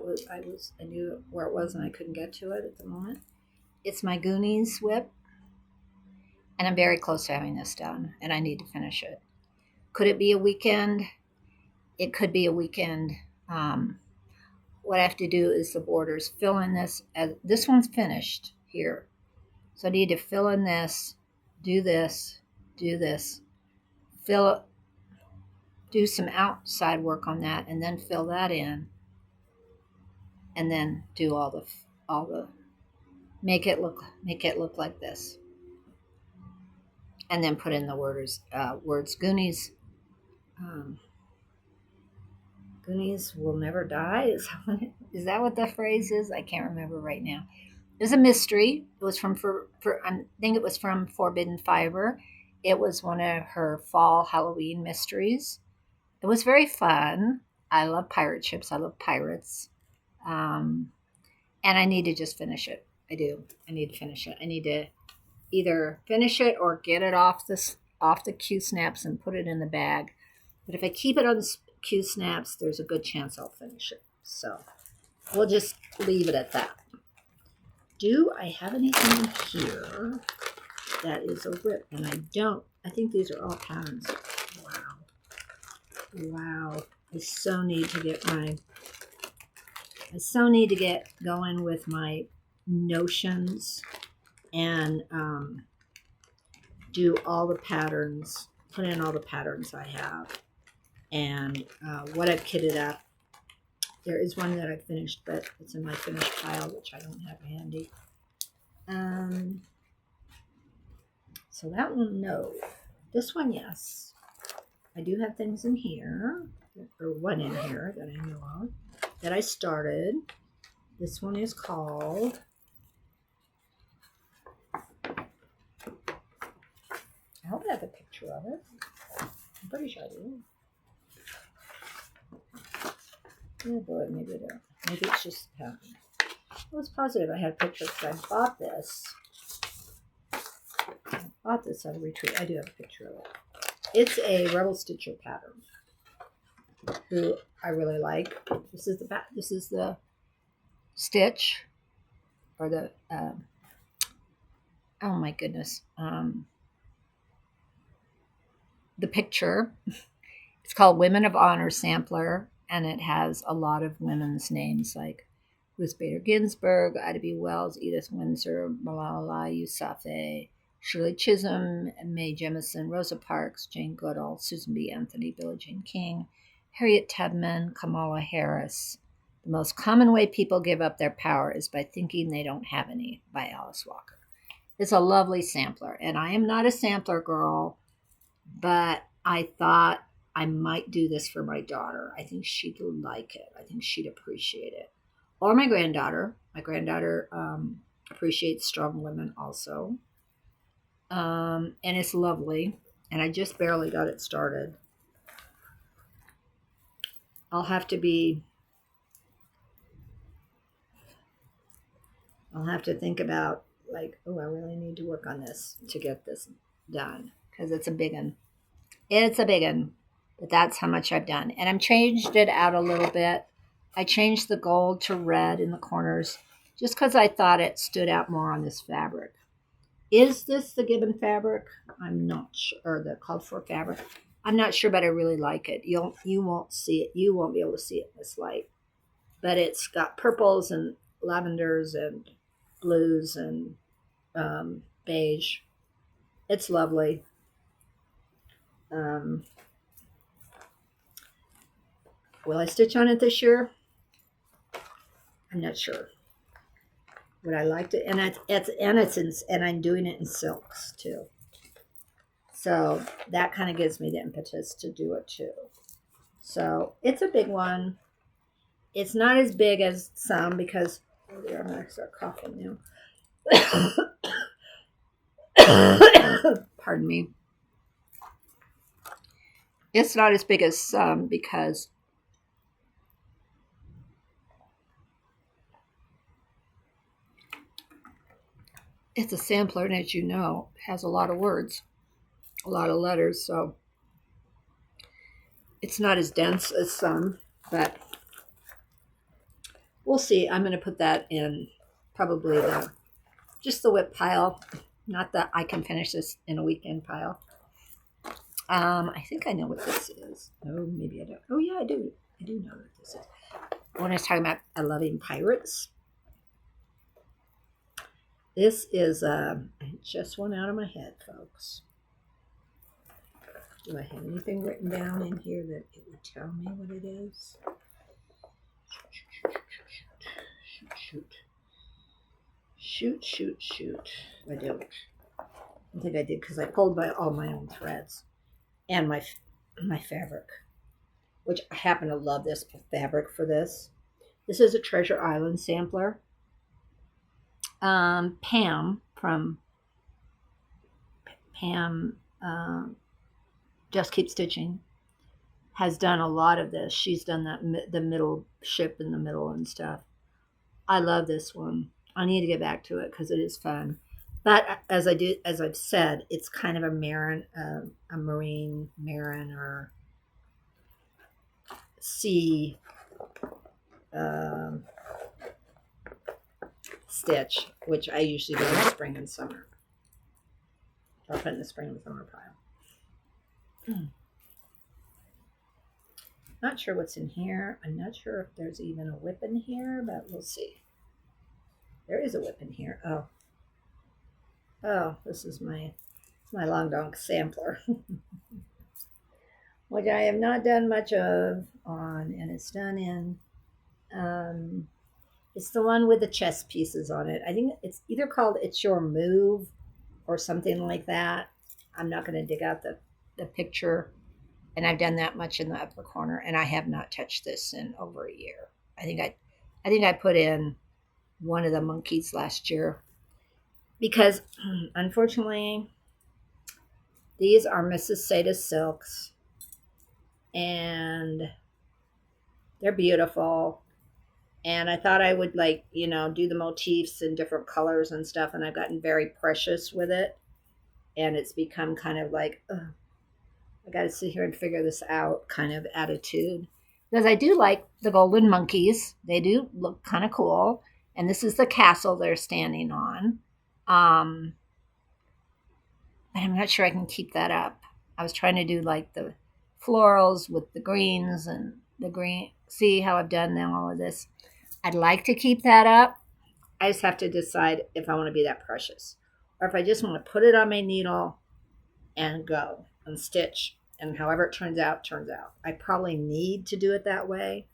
I knew where it was and I couldn't get to it at the moment. It's my Goonies WIP. And I'm very close to having this done, and I need to finish it. Could it be a weekend? It could be a weekend. What I have to do is the borders, fill in this. This one's finished here. So I need to fill in this, do this, do some outside work on that, and then fill that in, and then do all the make it look like this, and then put in the words Goonies. Goonies will never die. Is that what the phrase is? I can't remember right now. It was a mystery. It was from I think it was from Forbidden Fiber. It was one of her fall Halloween mysteries. It was very fun. I love pirate ships. I love pirates. And I need to just finish it. I do. I need to finish it. I need to either finish it or get it off the Q snaps and put it in the bag. But if I keep it on the Q snaps, there's a good chance I'll finish it. So we'll just leave it at that. Do I have anything here that is a WIP? And I don't. I think these are all patterns. Wow. I so need to get going with my notions and do all the patterns, put in all the patterns I have, and what I've kitted up There is one that I finished, but it's in my finished pile, which I don't have handy. So that one, no. This one, yes. I do have things in here, or one in here that I know of, that I started. This one is called, I hope I have a picture of it. I'm pretty sure I do. Oh boy, maybe I don't. Maybe it's just, I was positive I had a picture because I bought this. On a retreat. I do have a picture of it. It's a Rebel Stitcher pattern, who I really like. This is the stitch, or the oh my goodness, the picture. It's called Women of Honor Sampler, and it has a lot of women's names like Ruth Bader Ginsburg, Ida B. Wells, Edith Windsor, Malala Yousafzai, Shirley Chisholm, Mae Jemison, Rosa Parks, Jane Goodall, Susan B. Anthony, Billie Jean King, Harriet Tubman, Kamala Harris. The most common way people give up their power is by thinking they don't have any, by Alice Walker. It's a lovely sampler, and I am not a sampler girl, but I thought I might do this for my daughter. I think she'd like it. I think she'd appreciate it. Or my granddaughter. My granddaughter appreciates strong women also. And it's lovely. And I just barely got it started. I'll have to think about, like, oh, I really need to work on this to get this done. Because it's a big one. It's a big one. But that's how much I've done. And I've changed it out a little bit. I changed the gold to red in the corners just because I thought it stood out more on this fabric. Is this the Gibbon fabric? I'm not sure. Or the called for fabric. I'm not sure, but I really like it. You won't see it. You won't be able to see it in this light. But it's got purples and lavenders and blues and beige. It's lovely. Will I stitch on it this year? I'm not sure. Would I like to? And I'm doing it in silks too. So that kind of gives me the impetus to do it too. So it's a big one. It's not as big as some because I'm gonna start coughing now. Pardon me. It's not as big as some because it's a sampler, and as you know, it has a lot of words, a lot of letters, so it's not as dense as some, but we'll see. I'm going to put that in probably just the WIP pile, not that I can finish this in a weekend pile. I think I know what this is. Oh, maybe I don't. Oh, yeah, I do. I do know what this is. When I was talking about Loving Pirates, this is, it just went out of my head, folks. Do I have anything written down in here that it would tell me what it is? Shoot. I don't. I think I did because I pulled by all my own threads and my fabric, which I happen to love this fabric for this. This is a Treasure Island sampler. Pam from Pam Just Keep Stitching has done a lot of this. She's done the middle ship in the middle and stuff. I love this one. I need to get back to it because it is fun. But as I've said, it's kind of a marine or sea stitch, which I usually do in the spring and summer. I'll put in the spring and summer pile. Not sure what's in here. I'm not sure if there's even a WIP in here, but we'll see. There is a WIP in here. Oh, this is my long donk sampler, which I have not done much of on, and it's done in It's the one with the chess pieces on it. I think it's either called It's Your Move or something like that. I'm not going to dig out the picture. And I've done that much in the upper corner, and I have not touched this in over a year. I think I put in one of the monkeys last year because unfortunately these are Mrs. Sada's silks and they're beautiful. And I thought I would do the motifs in different colors and stuff. And I've gotten very precious with it. And it's become kind of like, ugh, I got to sit here and figure this out kind of attitude. Because I do like the golden monkeys. They do look kind of cool. And this is the castle they're standing on. But I'm not sure I can keep that up. I was trying to do like the florals with the greens and the green. See how I've done now all of this? I'd like to keep that up. I just have to decide if I want to be that precious or if I just want to put it on my needle and go and stitch. And however it turns out, turns out. I probably need to do it that way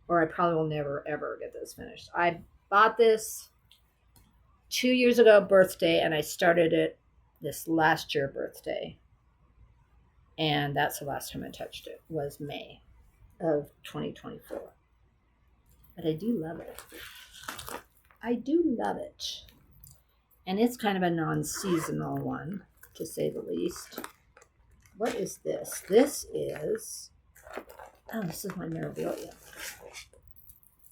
or I probably will never, ever get this finished. I bought this 2 years ago birthday and I started it this last year birthday. And that's the last time I touched it was May of 2024. But I do love it. I do love it. And it's kind of a non-seasonal one, to say the least. What is this? This is my memorabilia.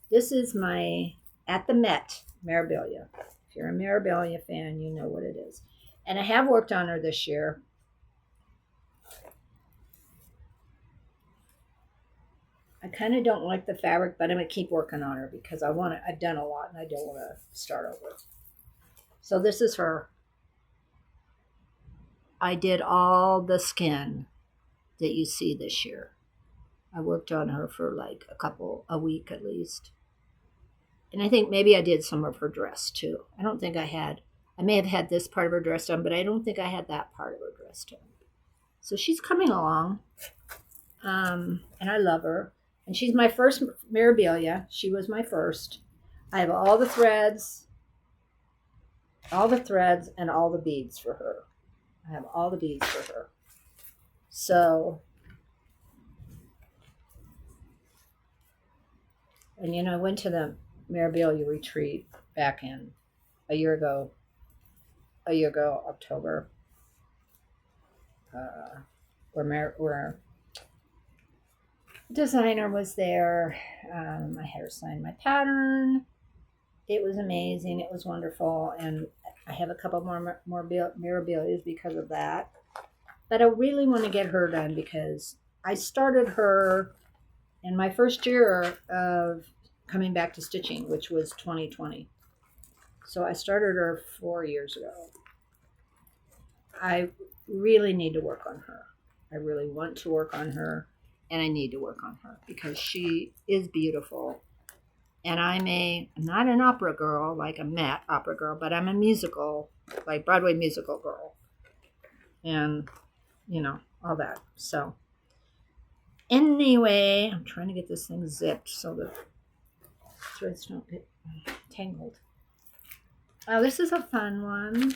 This is my At the Met memorabilia. If you're a memorabilia fan, you know what it is. And I have worked on her this year. I kind of don't like the fabric, but I'm going to keep working on her because I've done a lot and I don't want to start over. So this is her. I did all the skin that you see this year. I worked on her for like a week at least. And I think maybe I did some of her dress too. I may have had this part of her dress done, but I don't think I had that part of her dress done. So she's coming along. And I love her. And she's my first memorabilia. She was my first. I have all the threads and all the beads for her. I have all the beads for her. So, and I went to the memorabilia retreat back in a year ago, October, where designer was there. I had her sign my pattern. It was amazing. It was wonderful. And I have a couple more memorabilias because of that. But I really want to get her done because I started her in my first year of coming back to stitching, which was 2020. So I started her 4 years ago. I really need to work on her. I really want to work on her. And I need to work on her because she is beautiful. And I'm not an opera girl, like a Met opera girl, but I'm a musical, like Broadway musical girl. And, all that. So, anyway, I'm trying to get this thing zipped so the threads don't get tangled. Oh, this is a fun one.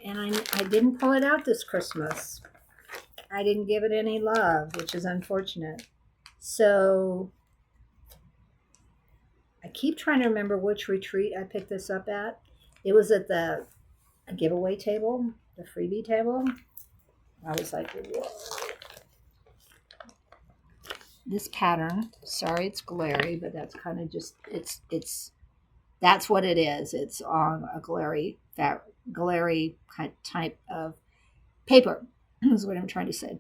And I didn't pull it out this Christmas. I didn't give it any love, which is unfortunate. So I keep trying to remember which retreat I picked this up at. It was at the giveaway table, the freebie table. I was like, whoa. This pattern, sorry it's glary, but that's kind of just, that's what it is. It's on a glary type of paper. Is what I'm trying to say.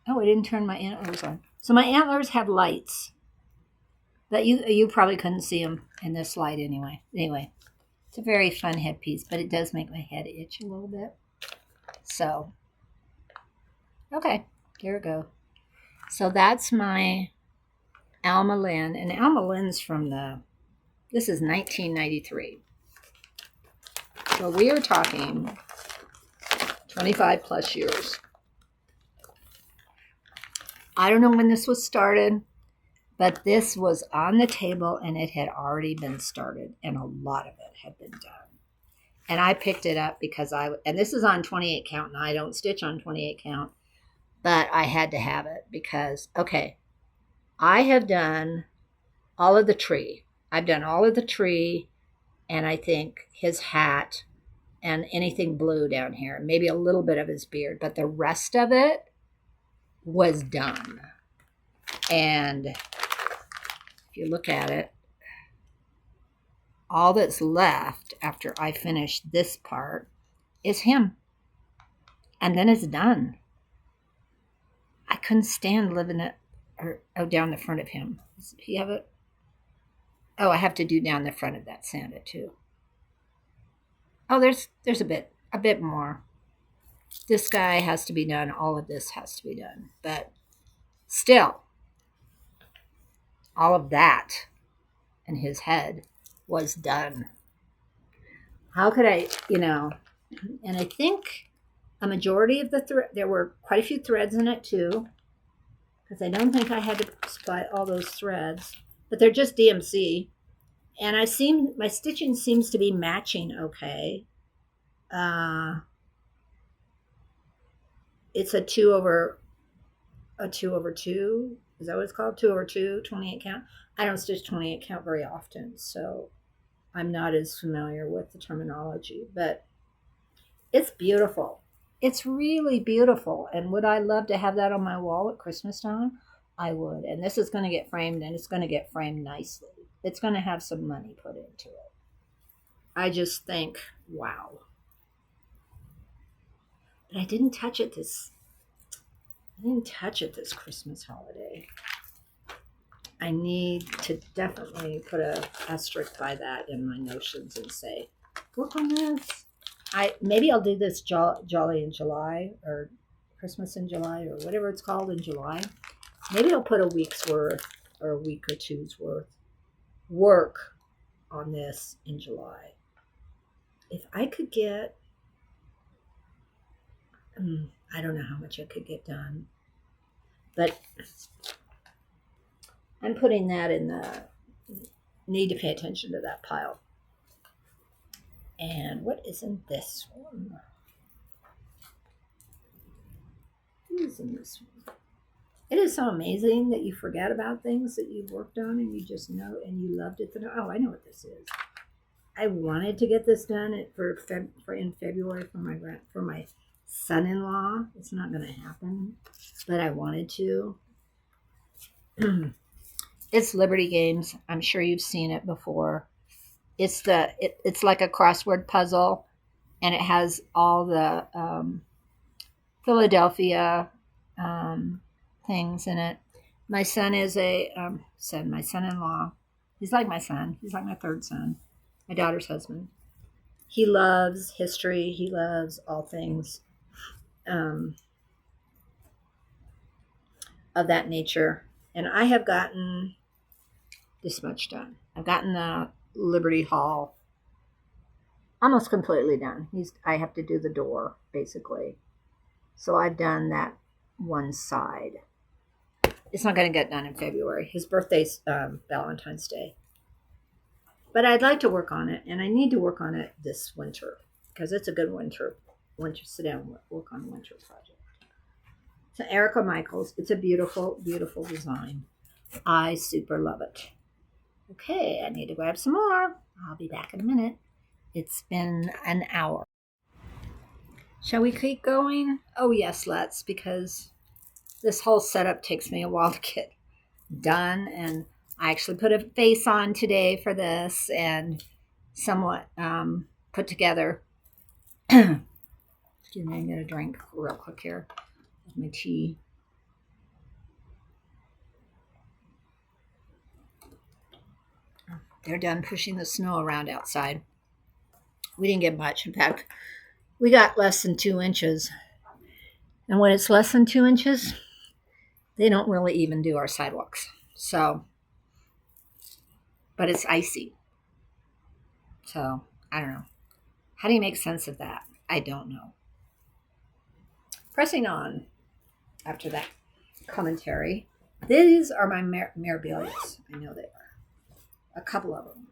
Oh, I didn't turn my antlers on. So my antlers have lights. But you probably couldn't see them in this light anyway. Anyway, it's a very fun headpiece, but it does make my head itch a little bit. So, okay, here we go. So that's my Alma Lynn. And Alma Lynn's from this is 1993. So we are talking 25 plus years. I don't know when this was started, but this was on the table and it had already been started and a lot of it had been done. And I picked it up because and this is on 28 count, and I don't stitch on 28 count, but I had to have it because, okay, I have done all of the tree. I've done all of the tree, and I think his hat and anything blue down here, maybe a little bit of his beard, but the rest of it was done. And if you look at it, all that's left after I finish this part is him. And then it's done. I couldn't stand living it down the front of him. Does he have it? Oh, I have to do down the front of that Santa too. Oh, there's a bit more. This guy has to be done. All of this has to be done. But still, all of that and his head was done. How could I, and I think a majority of there were quite a few threads in it too, because I don't think I had to supply all those threads, but they're just DMC. And my stitching seems to be matching okay. It's a 2 over 2. Is that what it's called? 2 over 2, 28 count. I don't stitch 28 count very often, so I'm not as familiar with the terminology, but it's beautiful. It's really beautiful. And would I love to have that on my wall at Christmas time? I would. And this is going to get framed, and it's going to get framed nicely. It's going to have some money put into it. I just think, wow. But I didn't touch it this Christmas holiday. I need to definitely put a asterisk by that in my notions and say, work on this. Maybe I'll do this Jolly in July, or Christmas in July, or whatever it's called in July. Maybe I'll put a week's worth or a week or two's worth work on this in July. If I could get, I don't know how much I could get done, but I'm putting that in the need to pay attention to that pile. And what is in this one? What is in this one? It is so amazing that you forget about things that you've worked on and you just know and you loved it. Oh, I know what this is. I wanted to get this done for in February for my son-in-law. It's not going to happen, but I wanted to. It's Liberty Games. I'm sure you've seen it before. It's like a crossword puzzle, and it has all the Philadelphia things in it. My son is my son-in-law. He's like my son. He's like my third son, my daughter's husband. He loves history. He loves all things of that nature. And I have gotten this much done. I've gotten the Liberty Hall almost completely done. I have to do the door, basically. So I've done that one side. It's not going to get done in February. His birthday's Valentine's Day. But I'd like to work on it, and I need to work on it this winter because it's a good winter sit down and work on winter project. So Erica Michaels, it's a beautiful, beautiful design. I super love it. Okay, I need to grab some more. I'll be back in a minute. It's been an hour. Shall we keep going? Oh yes, let's, because this whole setup takes me a while to get done, and I actually put a face on today for this and somewhat put together. Excuse me, I'm going to drink real quick here with my tea. They're done pushing the snow around outside. We didn't get much. In fact, we got less than 2 inches. And when it's less than 2 inches, they don't really even do our sidewalks. So, but it's icy. So, I don't know. How do you make sense of that? I don't know. Pressing on after that. commentary. These are my Mirabilias. I know they are. A couple of them.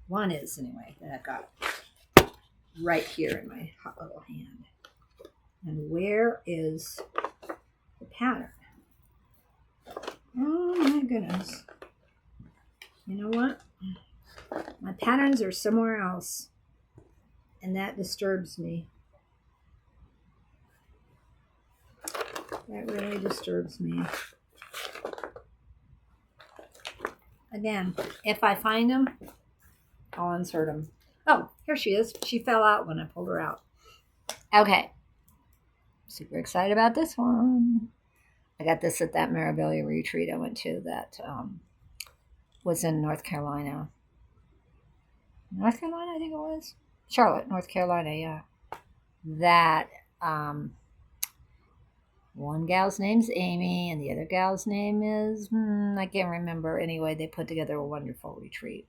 One is, anyway, that I've got right here in my hot little hand. And where is the pattern? Oh my goodness. You know what? My patterns are somewhere else. And that disturbs me. That really disturbs me. Again, if I find them, I'll insert them. Oh, here she is. She fell out when I pulled her out. Okay. Super excited about this one. I got this at that Mirabilia retreat I went to that was in North Carolina. North Carolina, I think it was. Charlotte, North Carolina, yeah. That one gal's name's Amy and the other gal's name is, I can't remember. Anyway, they put together a wonderful retreat.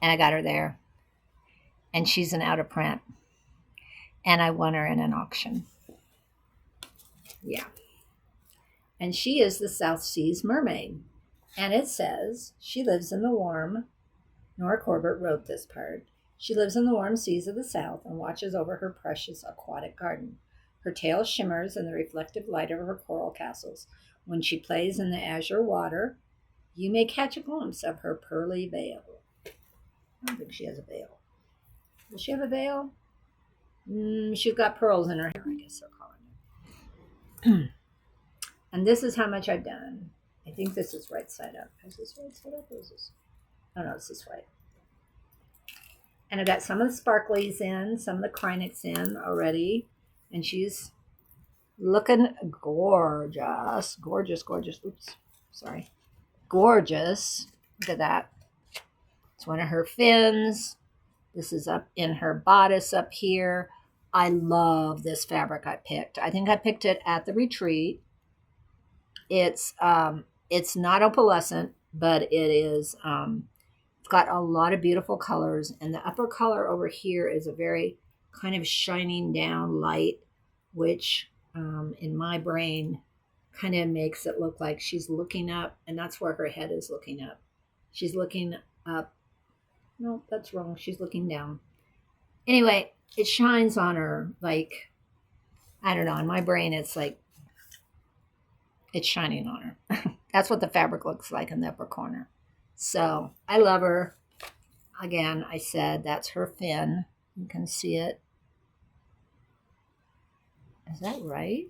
And I got her there. And she's an out of print. And I won her in an auction. Yeah. And she is the South Seas Mermaid. And it says, she lives in the warm, Nora Corbett wrote this part, she lives in the warm seas of the South and watches over her precious aquatic garden. Her tail shimmers in the reflective light of her coral castles. When she plays in the azure water, you may catch a glimpse of her pearly veil. I don't think she has a veil. Does she have a veil? She's got pearls in her hair, I guess they're calling it. And this is how much I've done. I think this is right side up. Is this right side up or is this? Oh no, it's this way. And I got some of the sparklies in, some of the Krynics in already. And she's looking gorgeous. Gorgeous, gorgeous. Oops, sorry. Gorgeous. Look at that. It's one of her fins. This is up in her bodice up here. I love this fabric I picked. I think I picked it at the retreat. It's not opalescent, but it is, it's got a lot of beautiful colors. And the upper color over here is a very kind of shining down light, which in my brain kind of makes it look like she's looking up. And that's where her head is looking up. She's looking up. No, that's wrong. She's looking down. Anyway, it shines on her like, I don't know. In my brain, it's like, it's shining on her. That's what the fabric looks like in the upper corner. So I love her. Again, I said that's her fin. You can see it. Is that right?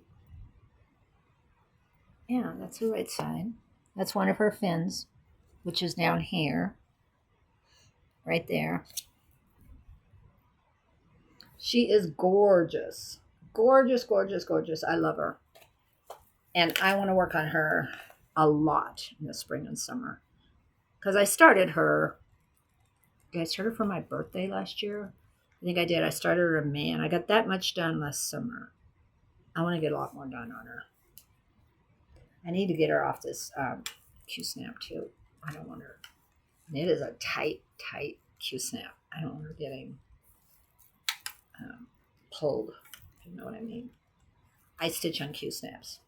Yeah, that's the right side. That's one of her fins, which is down here. Right there. She is gorgeous. Gorgeous, gorgeous, gorgeous. I love her. And I want to work on her a lot in the spring and summer. Because I started her. Did I start her for my birthday last year? I think I did. I started her in May. And I got that much done last summer. I want to get a lot more done on her. I need to get her off this Q-snap too. I don't want her. And it is a tight Q-snap. I don't want her getting pulled. You know what I mean? I stitch on Q-snaps.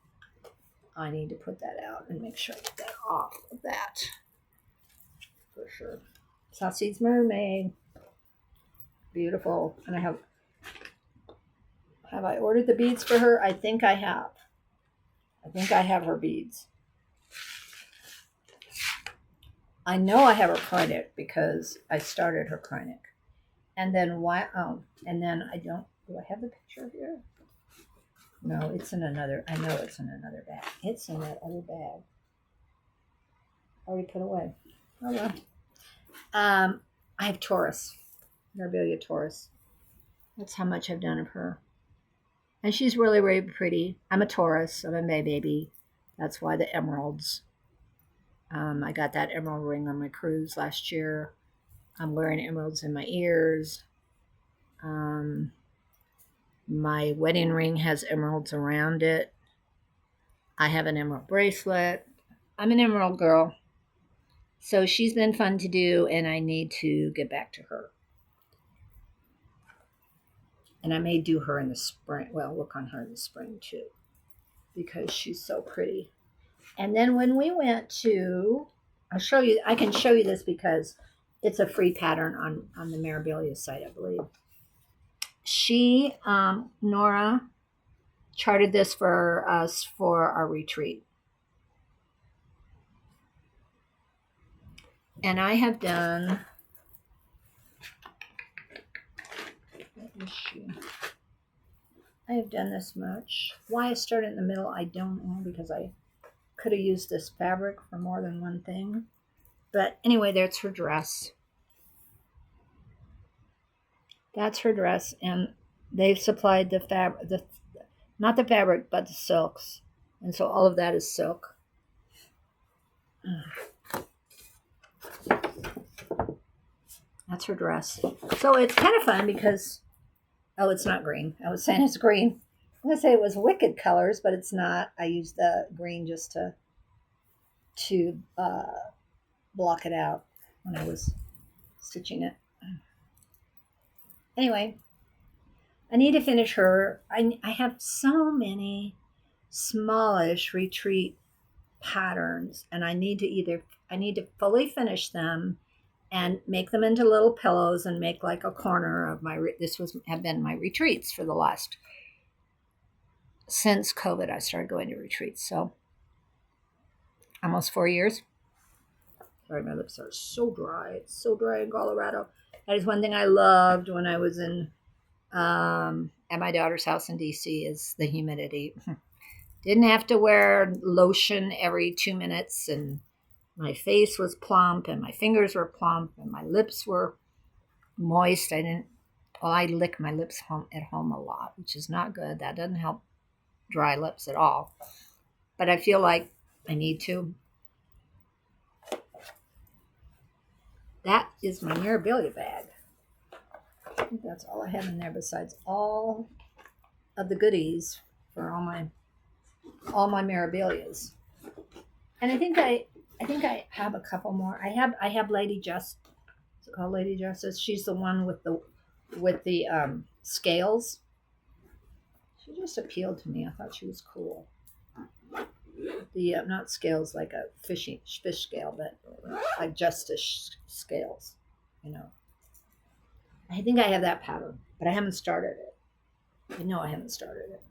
I need to put that out and make sure I get that off of that. For sure. South Seas Mermaid. Beautiful. And I have I ordered the beads for her? I think I have. I think I have her beads. I know I have her Krynic because I started her Krynic. And then why? Oh, and then I don't. Do I have the picture here? No, it's in another. I know it's in another bag. It's in that other bag. Already put away. Oh well. I have Taurus, Mirabilia Taurus. That's how much I've done of her. And she's really, really pretty. I'm a Taurus. I'm a May baby. That's why the emeralds. I got that emerald ring on my cruise last year. I'm wearing emeralds in my ears. My wedding ring has emeralds around it. I have an emerald bracelet. I'm an emerald girl. So she's been fun to do, and I need to get back to her. And I may do her in the spring. Well, work on her in the spring too, because she's so pretty. And then when we went to, I can show you this because it's a free pattern on the Mirabilia site, I believe. Nora charted this for us for our retreat. And I have done, I have done this much. Why I started in the middle, I don't know, because I could have used this fabric for more than one thing. But anyway, that's her dress. That's her dress, and they've supplied the fabric, not the fabric, but the silks. And so all of that is silk. That's her dress. So it's kind of fun because, oh, it's not green. I was saying it's green. I'm going to say it was Wicked colors, but it's not. I used the green just to block it out when I was stitching it. Anyway, I need to finish her. I have so many smallish retreat patterns, and I need to fully finish them and make them into little pillows and make like a corner of my, have been my retreats for the last, since COVID, I started going to retreats. So almost 4 years. Sorry, my lips are so dry. It's so dry in Colorado. That is one thing I loved when I was in at my daughter's house in DC is the humidity. Didn't have to wear lotion every 2 minutes, and my face was plump, and my fingers were plump, and my lips were moist. I lick my lips at home a lot, which is not good. That doesn't help dry lips at all. But I feel like I need to. That is my Mirabilia bag. I think that's all I have in there besides all of the goodies for all my Mirabilias. And I think I have a couple more. I have Lady Justice. Is it called Lady Justice? She's the one with the scales. She just appealed to me. I thought she was cool. The not scales like a fish scale, but like justice scales, you know. I think I have that pattern, but I haven't started it. I know I haven't started it.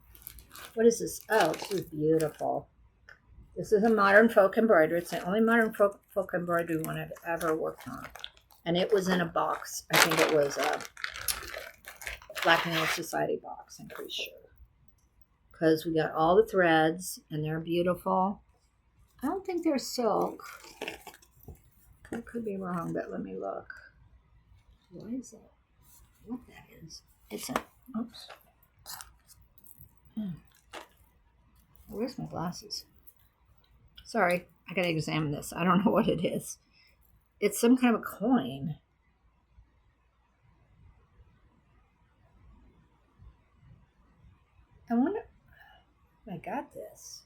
What is this? Oh, this is beautiful. This is a modern folk embroidery. It's the only modern folk embroidery one I've ever worked on, and it was in a box. I think it was a Black Nail Society box. I'm pretty sure. Because we got all the threads, and they're beautiful. I don't think they're silk. I could be wrong, but let me look. What is it? What that is? It's a, oops. Where's my glasses? Sorry, I gotta examine this. I don't know what it is. It's some kind of a coin. I wonder. I got this.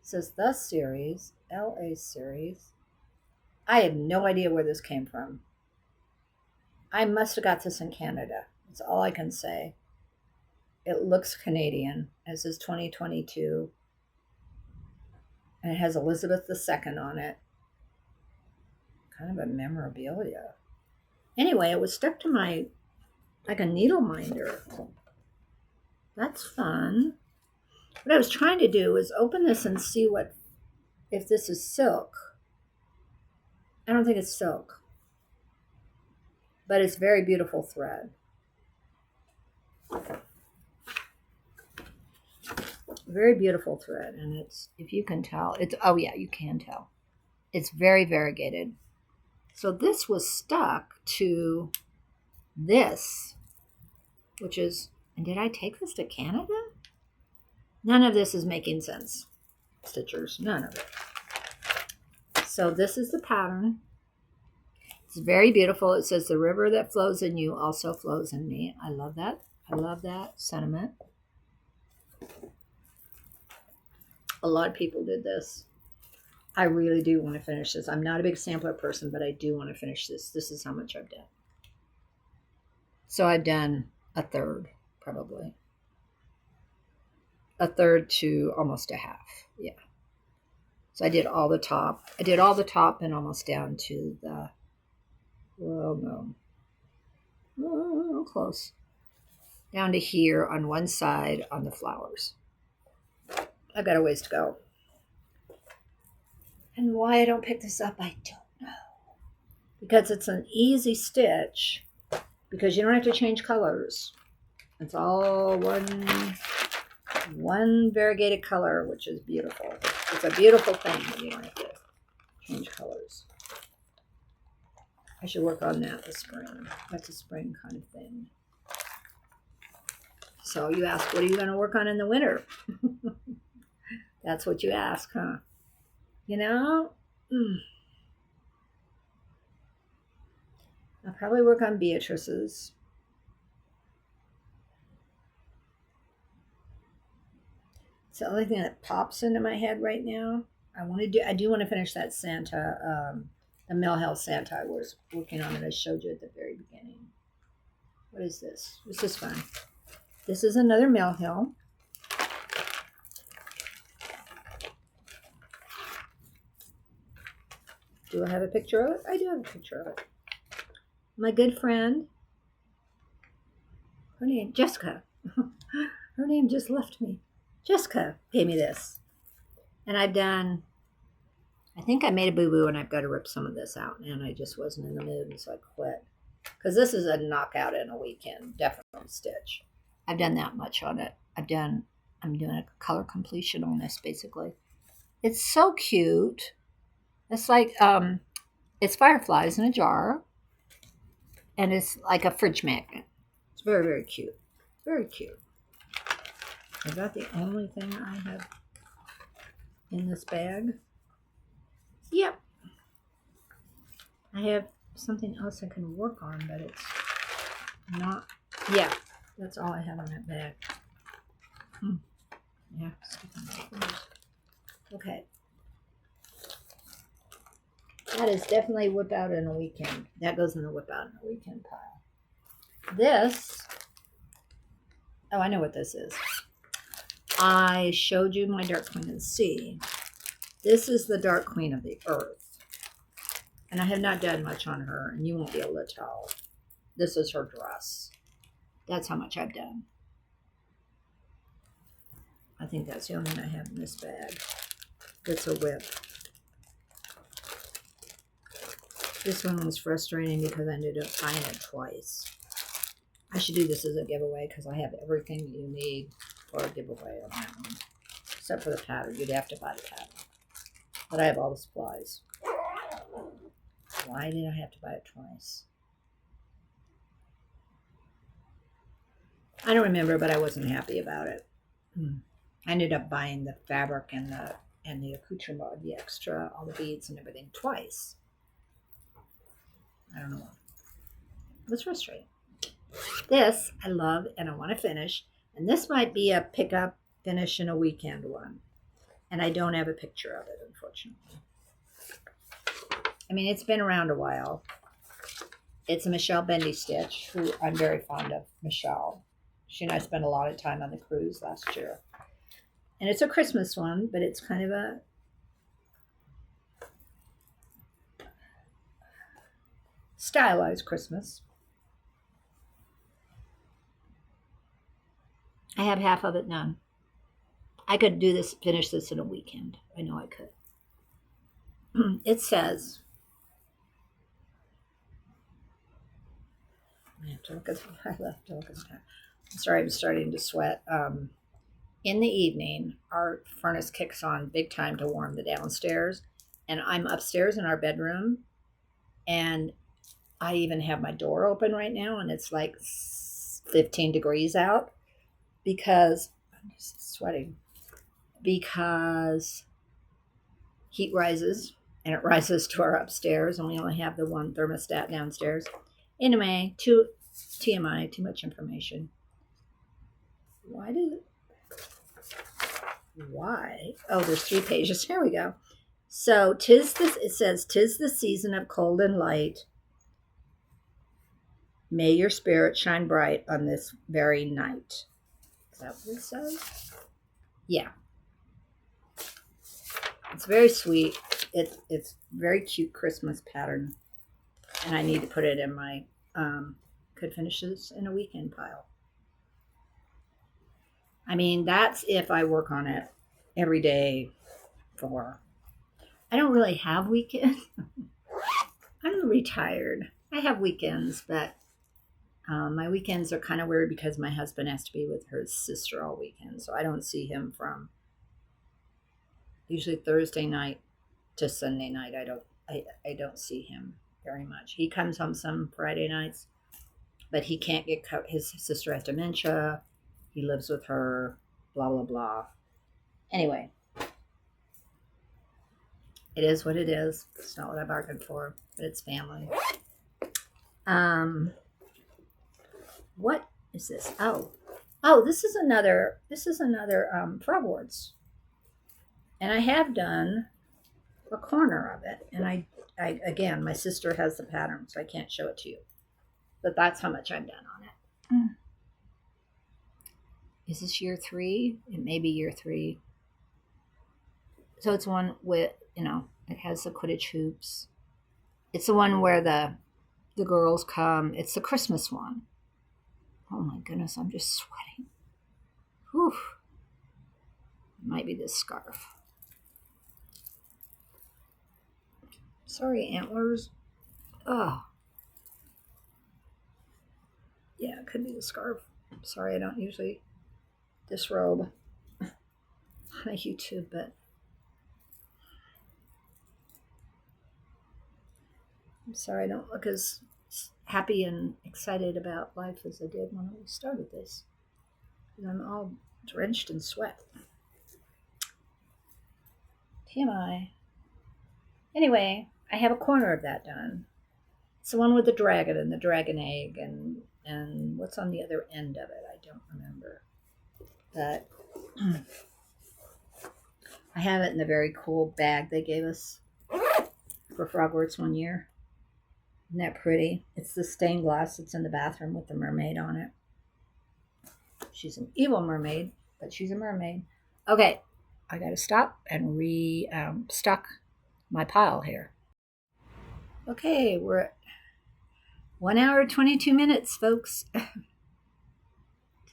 It says the series, LA series. I have no idea where this came from. I must have got this in Canada. That's all I can say. It looks Canadian. It says 2022. And it has Elizabeth II on it. Kind of a memorabilia. Anyway, it was stuck to my, like a needle minder. That's fun. What I was trying to do is open this and see if this is silk. I don't think it's silk, but it's very beautiful thread. Very beautiful thread, and it's, if you can tell, it's, oh yeah, you can tell. It's very variegated. So this was stuck to this, which is, and did I take this to Canada? None of this is making sense, stitchers, none of it. So this is the pattern. It's very beautiful. It says, the river that flows in you also flows in me. I love that. I love that sentiment. A lot of people did this. I really do want to finish this. I'm not a big sampler person, but I do want to finish this. This is how much I've done. So I've done a third. probably. A third to almost a half. Yeah. So I did all the top. I did all the top and almost down to the, well, no. Oh, close. Down to here on one side on the flowers. I've got a ways to go. And why I don't pick this up, I don't know. Because it's an easy stitch. Because you don't have to change colors. It's all one variegated color, which is beautiful. It's a beautiful thing when you don't have to change colors. I should work on that this spring. That's a spring kind of thing. So you ask, what are you going to work on in the winter? That's what you ask, huh? You know? I'll probably work on Beatrice's. It's the only thing that pops into my head right now. I do want to finish that Santa, the Mill Hill Santa I was working on that I showed you at the very beginning. What is this? This is fun. This is another Mill Hill. Do I have a picture of it? I do have a picture of it. My good friend, her name, Jessica. Her name just left me. Jessica paid me this. And I've done, I think I made a boo-boo and I've got to rip some of this out. And I just wasn't in the mood, and so I quit. Because this is a knockout in a weekend, definitely stitch. I've done that much on it. I'm doing a color completion on this, basically. It's so cute. It's like, it's fireflies in a jar. And it's like a fridge magnet. It's very, very cute. Very cute. Is that the only thing I have in this bag? Yep. I have something else I can work on, but it's not. Yeah, that's all I have in that bag. Yeah, okay. That is definitely whip out in a weekend. That goes in the whip out in a weekend pile. This, oh, I know what this is. I showed you my Dark Queen of the Sea. This is the Dark Queen of the Earth. And I have not done much on her, and you won't be able to tell. This is her dress. That's how much I've done. I think that's the only thing I have in this bag. It's a whip. This one was frustrating because I ended up buying it twice. I should do this as a giveaway because I have everything that you need for a giveaway on that one. Except for the pattern. You'd have to buy the pattern. But I have all the supplies. Why did I have to buy it twice? I don't remember, but I wasn't happy about it. I ended up buying the fabric and the accoutrement, the extra, all the beads and everything twice. I don't know why. It was frustrating. This I love and I want to finish. And this might be a pick up, finish in a weekend one. And I don't have a picture of it, unfortunately. I mean, it's been around a while. It's a Michelle Bendy stitch, who I'm very fond of, Michelle. She and I spent a lot of time on the cruise last year. And it's a Christmas one, but it's kind of a stylized Christmas. I have half of it done. I could do this, finish this in a weekend. I know I could. It says, I have to look at I left to look at the time. I'm sorry, I'm starting to sweat. In the evening, our furnace kicks on big time to warm the downstairs. And I'm upstairs in our bedroom. And I even have my door open right now. And it's like 15 degrees out. Because I'm just sweating. Because heat rises. And it rises to our upstairs. And we only have the one thermostat downstairs. Anyway, TMI, too much information. Why? Oh, there's 3 pages. Here we go. So, it says, 'tis the season of cold and light. May your spirit shine bright on this very night. Is that what it says? Yeah. It's very sweet. It's very cute Christmas pattern. And I need to put it in my could finish this in a weekend pile. I mean, that's if I work on it every day for... I don't really have weekends. I'm retired. I have weekends, but my weekends are kind of weird because my husband has to be with his sister all weekend. So I don't see him from usually Thursday night to Sunday night. I don't see him very much. He comes home some Friday nights, but he can't get his sister has dementia. He lives with her, blah, blah, blah. Anyway, it is what it is. It's not what I bargained for, but it's family. What is this? Oh, this is another frontboards. And I have done a corner of it. And I again, my sister has the pattern, so I can't show it to you. But that's how much I've done on it. Is this year 3? It may be year 3. So it's one with, it has the Quidditch hoops. It's the one where the girls come. It's the Christmas one. Oh my goodness, I'm just sweating. Whew. It might be this scarf. Sorry, antlers. Oh. Yeah, it could be the scarf. Sorry, I don't usually disrobe on YouTube, but I'm sorry I don't look as happy and excited about life as I did when I started this. I'm all drenched in sweat. TMI. Anyway, I have a corner of that done. It's the one with the dragon and the dragon egg and what's on the other end of it, I don't remember. But I have it in the very cool bag they gave us for Frogworks one year. Isn't that pretty? It's the stained glass that's in the bathroom with the mermaid on it. She's an evil mermaid, but she's a mermaid. Okay, I gotta stop and restock my pile here. Okay, we're at 1 hour 22 minutes, folks.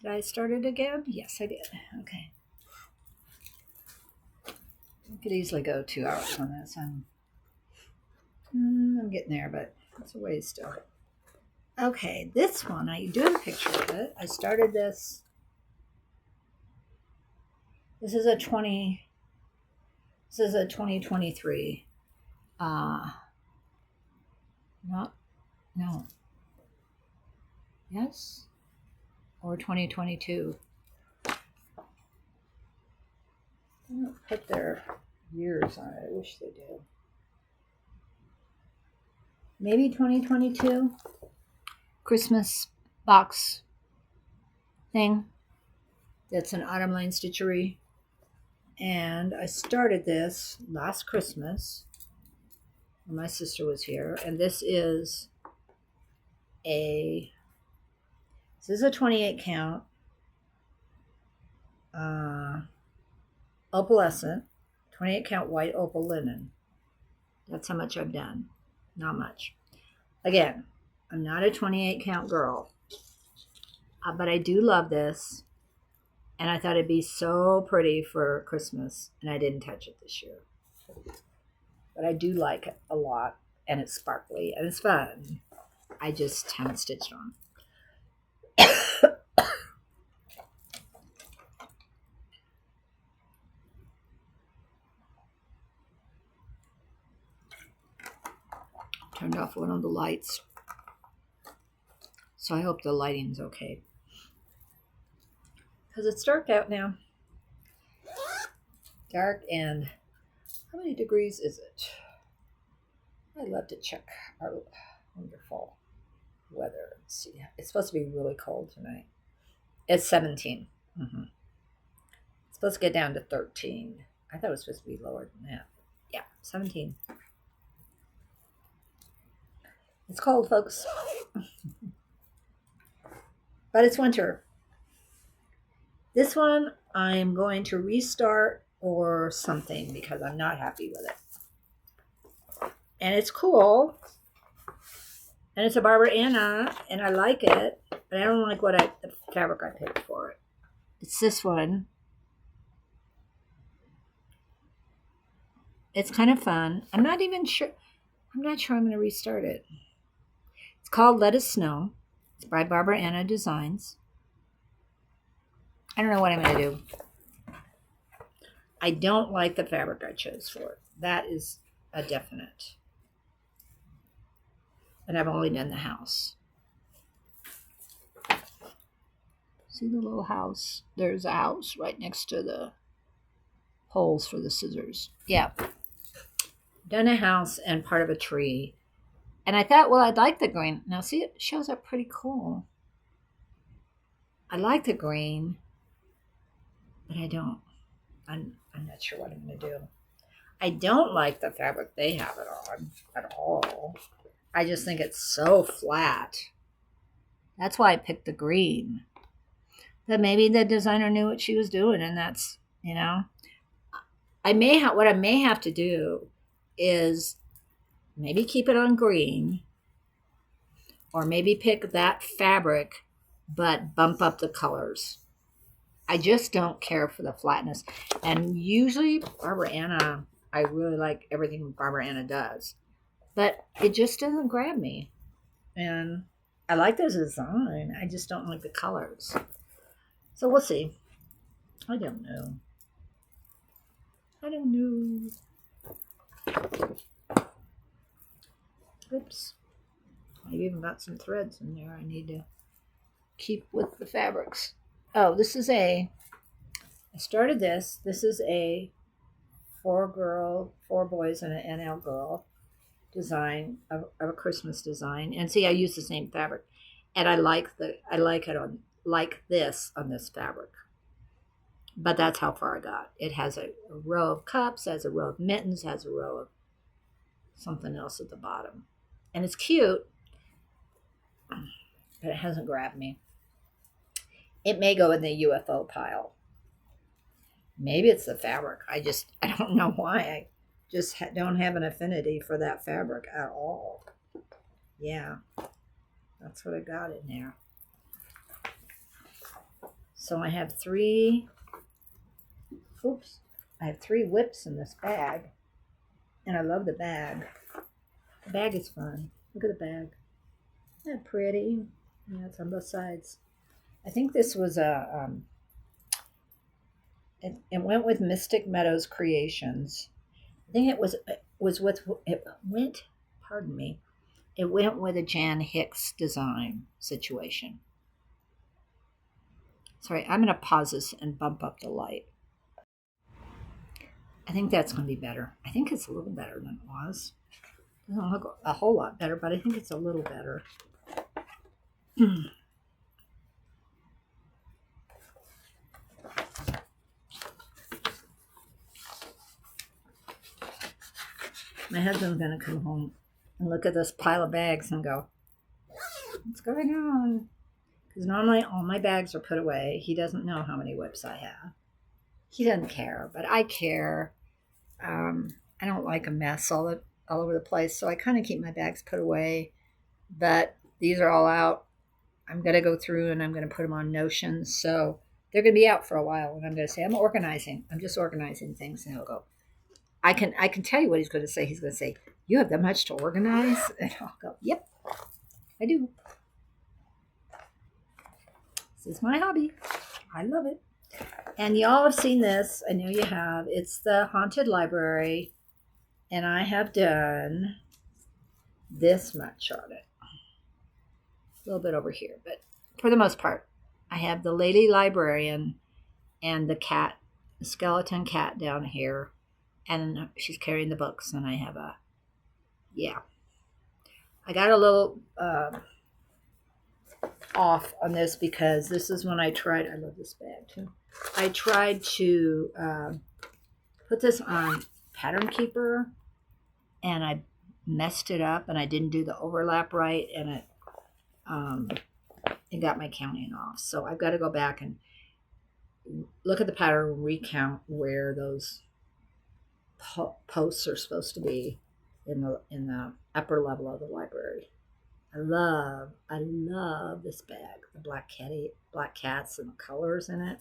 Did I start it again? Yes, I did. Okay. I could easily go 2 hours on this. I'm getting there, but it's a ways still. Okay, this one, I do have a picture of it. I started this. This is a 2023. No. Yes? Or 2022. I don't put their years on it. I wish they did. Maybe 2022 Christmas box thing. That's an Autumn Line Stitchery. And I started this last Christmas when my sister was here. And this is a 28 count opalescent, 28 count white opal linen. That's how much I've done. Not much. Again, I'm not a 28 count girl, but I do love this, and I thought it'd be so pretty for Christmas, and I didn't touch it this year. But I do like it a lot, and it's sparkly, and it's fun. I just haven't stitched on. Turned off one of the lights. So I hope the lighting's okay. Because it's dark out now. Dark, and how many degrees is it? I'd love to check our wonderful weather. Let's see. It's supposed to be really cold tonight. It's 17. It's supposed to get down to 13. I thought it was supposed to be lower than that. Yeah, 17. It's cold, folks. but it's winter. This one I'm going to restart or something because I'm not happy with it. And it's cool. And it's a Barbara Anna, and I like it, but I don't like the fabric I picked for it. It's this one. It's kind of fun. I'm not sure I'm going to restart it. It's called Let It Snow. It's by Barbara Anna Designs. I don't know what I'm going to do. I don't like the fabric I chose for it. That is a definite. And I've only done the house. See the little house? There's a house right next to the holes for the scissors. Yeah. Done a house and part of a tree. And I thought, well, I'd like the green. Now, see, it shows up pretty cool. I like the green, but I don't. I'm not sure what I'm going to do. I don't like the fabric they have it on at all. I just think it's so flat. That's why I picked the green. But maybe the designer knew what she was doing, and that's, what I may have to do is maybe keep it on green, or maybe pick that fabric, but bump up the colors. I just don't care for the flatness. And usually Barbara Anna, I really like everything Barbara Anna does. But it just doesn't grab me. And I like the design. I just don't like the colors. So we'll see. I don't know. Oops. I even got some threads in there I need to keep with the fabrics. Oh, I started this. This is a 4 boys and an NL girl design of a Christmas design. And see, I use the same fabric, and I like it on like this on this fabric. But that's how far I got. It has a row of cups, has a row of mittens, has a row of something else at the bottom, and it's cute, but it hasn't grabbed me. It may go in the UFO pile. Maybe it's the fabric. I don't know why. I just don't have an affinity for that fabric at all. Yeah, that's what I got in there. So I have 3 WIPs in this bag, and I love the bag. The bag is fun. Look at the bag. Isn't that pretty? Yeah, it's on both sides. I think this was it went with Mystic Meadows Creations. I think it went with a Jan Hicks design situation. Sorry, I'm going to pause this and bump up the light. I think that's going to be better. I think it's a little better than it was. It doesn't look a whole lot better, but I think it's a little better. My husband's going to come home and look at this pile of bags and go, what's going on? Because normally all my bags are put away. He doesn't know how many WIPs I have. He doesn't care, but I care. I don't like a mess all over the place, so I kind of keep my bags put away. But these are all out. I'm going to go through and I'm going to put them on Notion, so they're going to be out for a while. And I'm going to say, I'm just organizing things, and he'll go, I can tell you what he's going to say. He's going to say, you have that much to organize? And I'll go, yep, I do. This is my hobby. I love it. And y'all have seen this. I know you have. It's the Haunted Library. And I have done this much on it. A little bit over here. But for the most part, I have the Lady Librarian and the cat, the skeleton cat down here. And she's carrying the books. And I have I got a little off on this because this is when I love this bag too. I tried to put this on Pattern Keeper, and I messed it up, and I didn't do the overlap right, and it got my counting off. So I've got to go back and look at the pattern and recount where those posts are supposed to be in the upper level of the library. I love this bag. The black cats and the colors in it.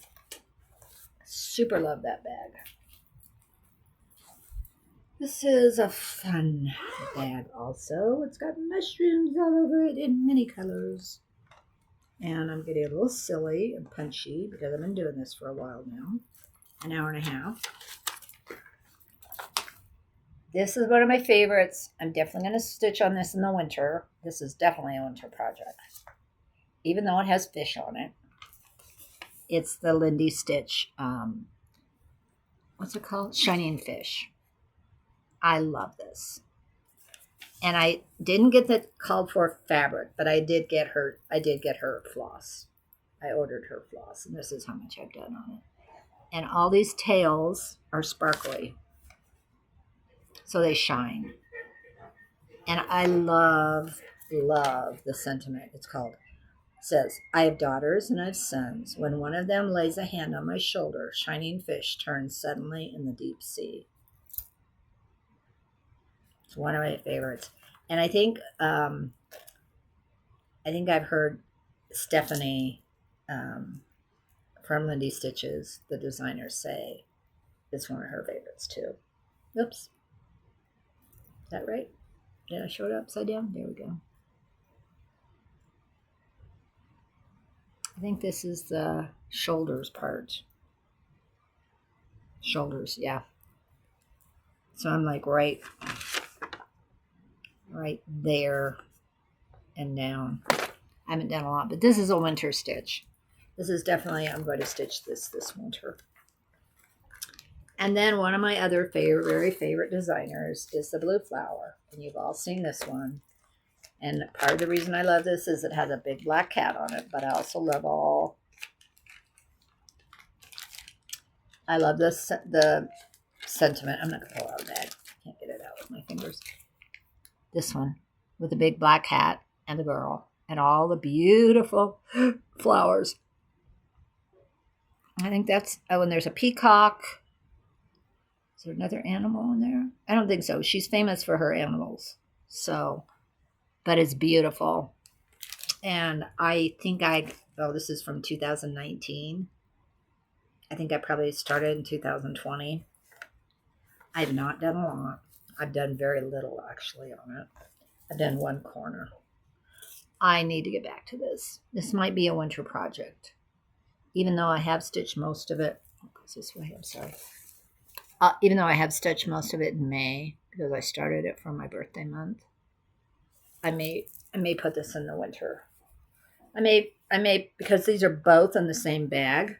Super love that bag. This is a fun bag also. It's got mushrooms all over it in many colors. And I'm getting a little silly and punchy because I've been doing this for a while now. An hour and a half. This is one of my favorites. I'm definitely going to stitch on this in the winter. This is definitely a winter project. Even though it has fish on it. It's the Lindy Stitch, what's it called? Shining Fish. I love this. And I didn't get the called for fabric, but I did get her floss. I ordered her floss, and this is how much I've done on it. And all these tails are sparkly. So they shine. And I love the sentiment. It says, I have daughters and I have sons. When one of them lays a hand on my shoulder, shining fish turns suddenly in the deep sea. It's one of my favorites. And I think I've heard Stephanie from Lindy Stitches, the designer, say it's one of her favorites too. Oops. Is that right? Did I show it upside down? There we go. I think this is the shoulders part. Shoulders, yeah. So I'm like right there and down. I haven't done a lot, but this is a winter stitch. This is definitely, I'm going to stitch this winter. And then one of my other very favorite designers is the Blue Flower. And you've all seen this one. And part of the reason I love this is it has a big black cat on it, but I also love the sentiment. I'm not going to pull out a bag. Can't get it out with my fingers. This one with the big black cat and the girl and all the beautiful flowers. I think that's, oh, and there's a peacock. Is there another animal in there? I don't think so. She's famous for her animals. So, but it's beautiful. And I think this is from 2019. I think I probably started in 2020. I've not done a lot. I've done very little actually on it. I've done one corner. I need to get back to this. This might be a winter project. Even though I have stitched most of it. Oh, it goes this way, I'm sorry. Even though I have stitched most of it in May, because I started it for my birthday month, I may put this in the winter. I may because these are both in the same bag.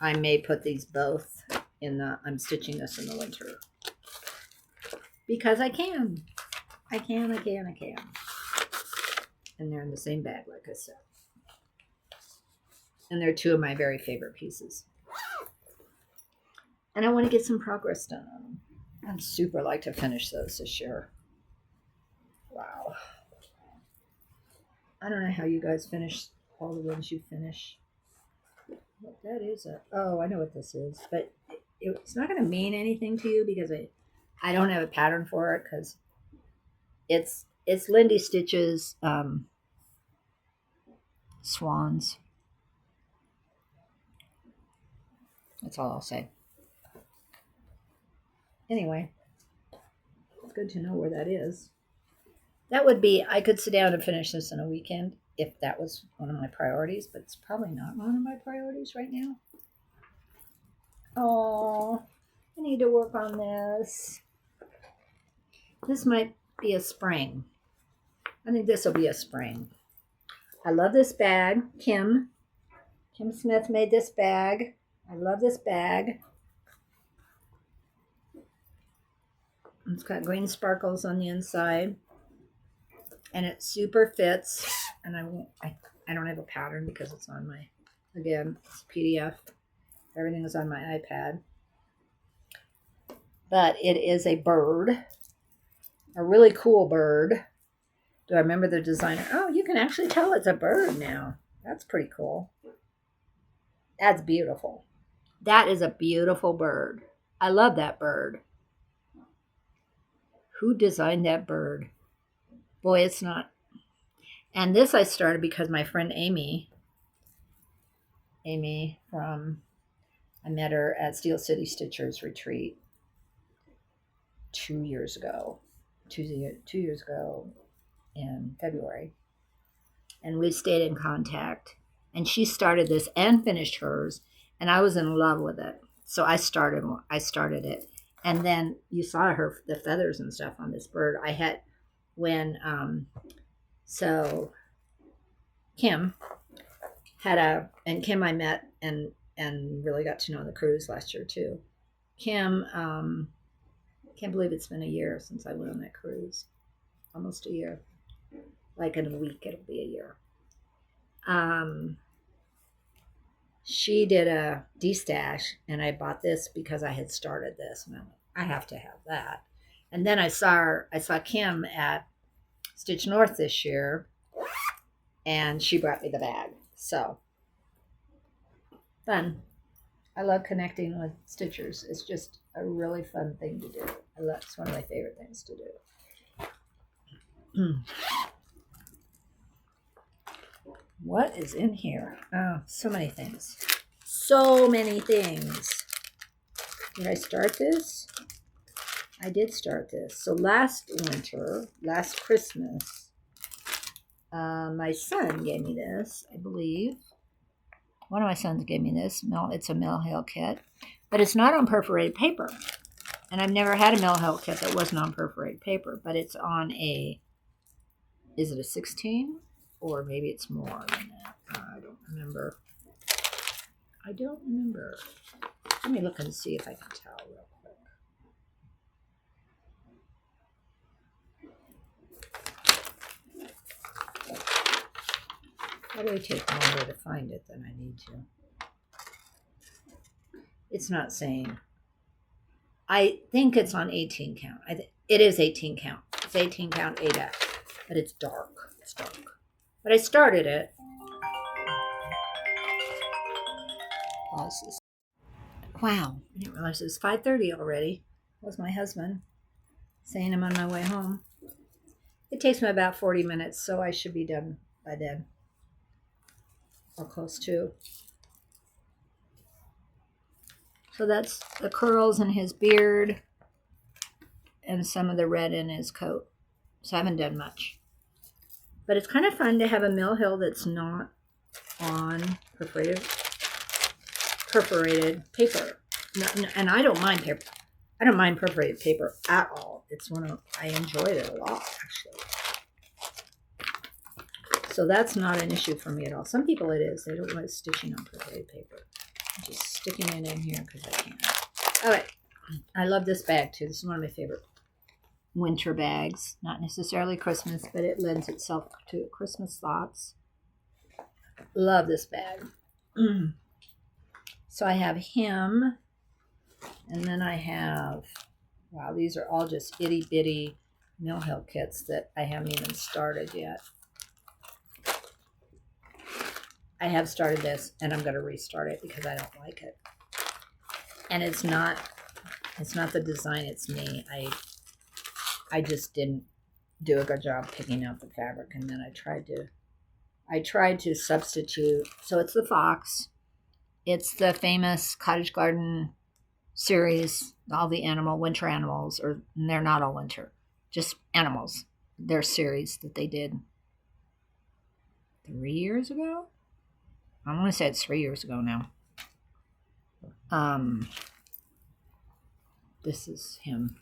I may put these both in I'm stitching this in the winter. Because I can. I can. And they're in the same bag, like I said. And they're two of my very favorite pieces. And I want to get some progress done on them. I'd super like to finish those this year. Wow. I don't know how you guys finish all the ones you finish. What that is? Oh, I know what this is. But it's not going to mean anything to you because I don't have a pattern for it because it's Lindy Stitches swans. That's all I'll say. Anyway, it's good to know where that is. That would be, I could sit down and finish this in a weekend if that was one of my priorities, but it's probably not one of my priorities right now. Oh, I need to work on this. This might be a spring. I think this will be a spring. I love this bag. Kim Smith made this bag. I love this bag. It's got green sparkles on the inside. And it super fits. And I don't have a pattern because it's on my, again, it's PDF. Everything is on my iPad. But it is a bird. A really cool bird. Do I remember the designer? Oh, you can actually tell it's a bird now. That's pretty cool. That's beautiful. That is a beautiful bird. I love that bird. Who designed that bird? Boy, it's not. And this I started because my friend Amy from, I met her at Steel City Stitchers retreat 2 years ago. 2 years ago in February. And we stayed in contact. And she started this and finished hers. And I was in love with it. So I started it. And then you saw the feathers and stuff on this bird. I had when so Kim and Kim I met and really got to know on the cruise last year too. Kim, can't believe it's been a year since I went on that cruise. Almost a year. Like in a week it'll be a year. She did a D-stash, and I bought this because I had started this, and I'm like, I have to have that. And then I saw Kim at Stitch North this year, and she brought me the bag. So fun. I love connecting with stitchers. It's just a really fun thing to do. It's one of my favorite things to do. What is in here? Oh, so many things. So many things. Did I start this? I did start this. So last Christmas, my son gave me this, I believe. One of my sons gave me this. It's a Mill Hill kit, but it's not on perforated paper. And I've never had a Mill Hill kit that wasn't on perforated paper, but it's on is it a 16? Or maybe it's more than that. I don't remember. Let me look and see if I can tell real quick. Why do I take longer to find it than I need to? It's not saying. I think it's on 18 count. It is 18 count. It's 18 count 8F, but it's dark. It's dark. But I started it. Pause this. Wow, I didn't realize it was 5:30 already. That was my husband saying I'm on my way home. It takes me about 40 minutes, so I should be done by then. Or close to. So that's the curls in his beard and some of the red in his coat. So I haven't done much. But it's kind of fun to have a Mill Hill that's not on perforated paper. No, and I don't mind paper. I don't mind perforated paper at all. I enjoyed it a lot, actually. So that's not an issue for me at all. Some people it is. They don't like stitching on perforated paper. I'm just sticking it in here because I can. All right. I love this bag too. This is one of my favorite winter bags. Not necessarily Christmas, but it lends itself to Christmas thoughts. Love this bag. So I have him, and then I have, wow, these are all just itty bitty Mill Hill kits that I haven't even started yet. I have started this, and I'm going to restart it because I don't like it. And it's not the design, it's me. I just didn't do a good job picking out the fabric, and then I tried to substitute. So it's the fox. It's the famous Cottage Garden series, all the winter animals, or they're not all winter, just animals. Their series that they did 3 years ago. I want to say it's 3 years ago now. This is him.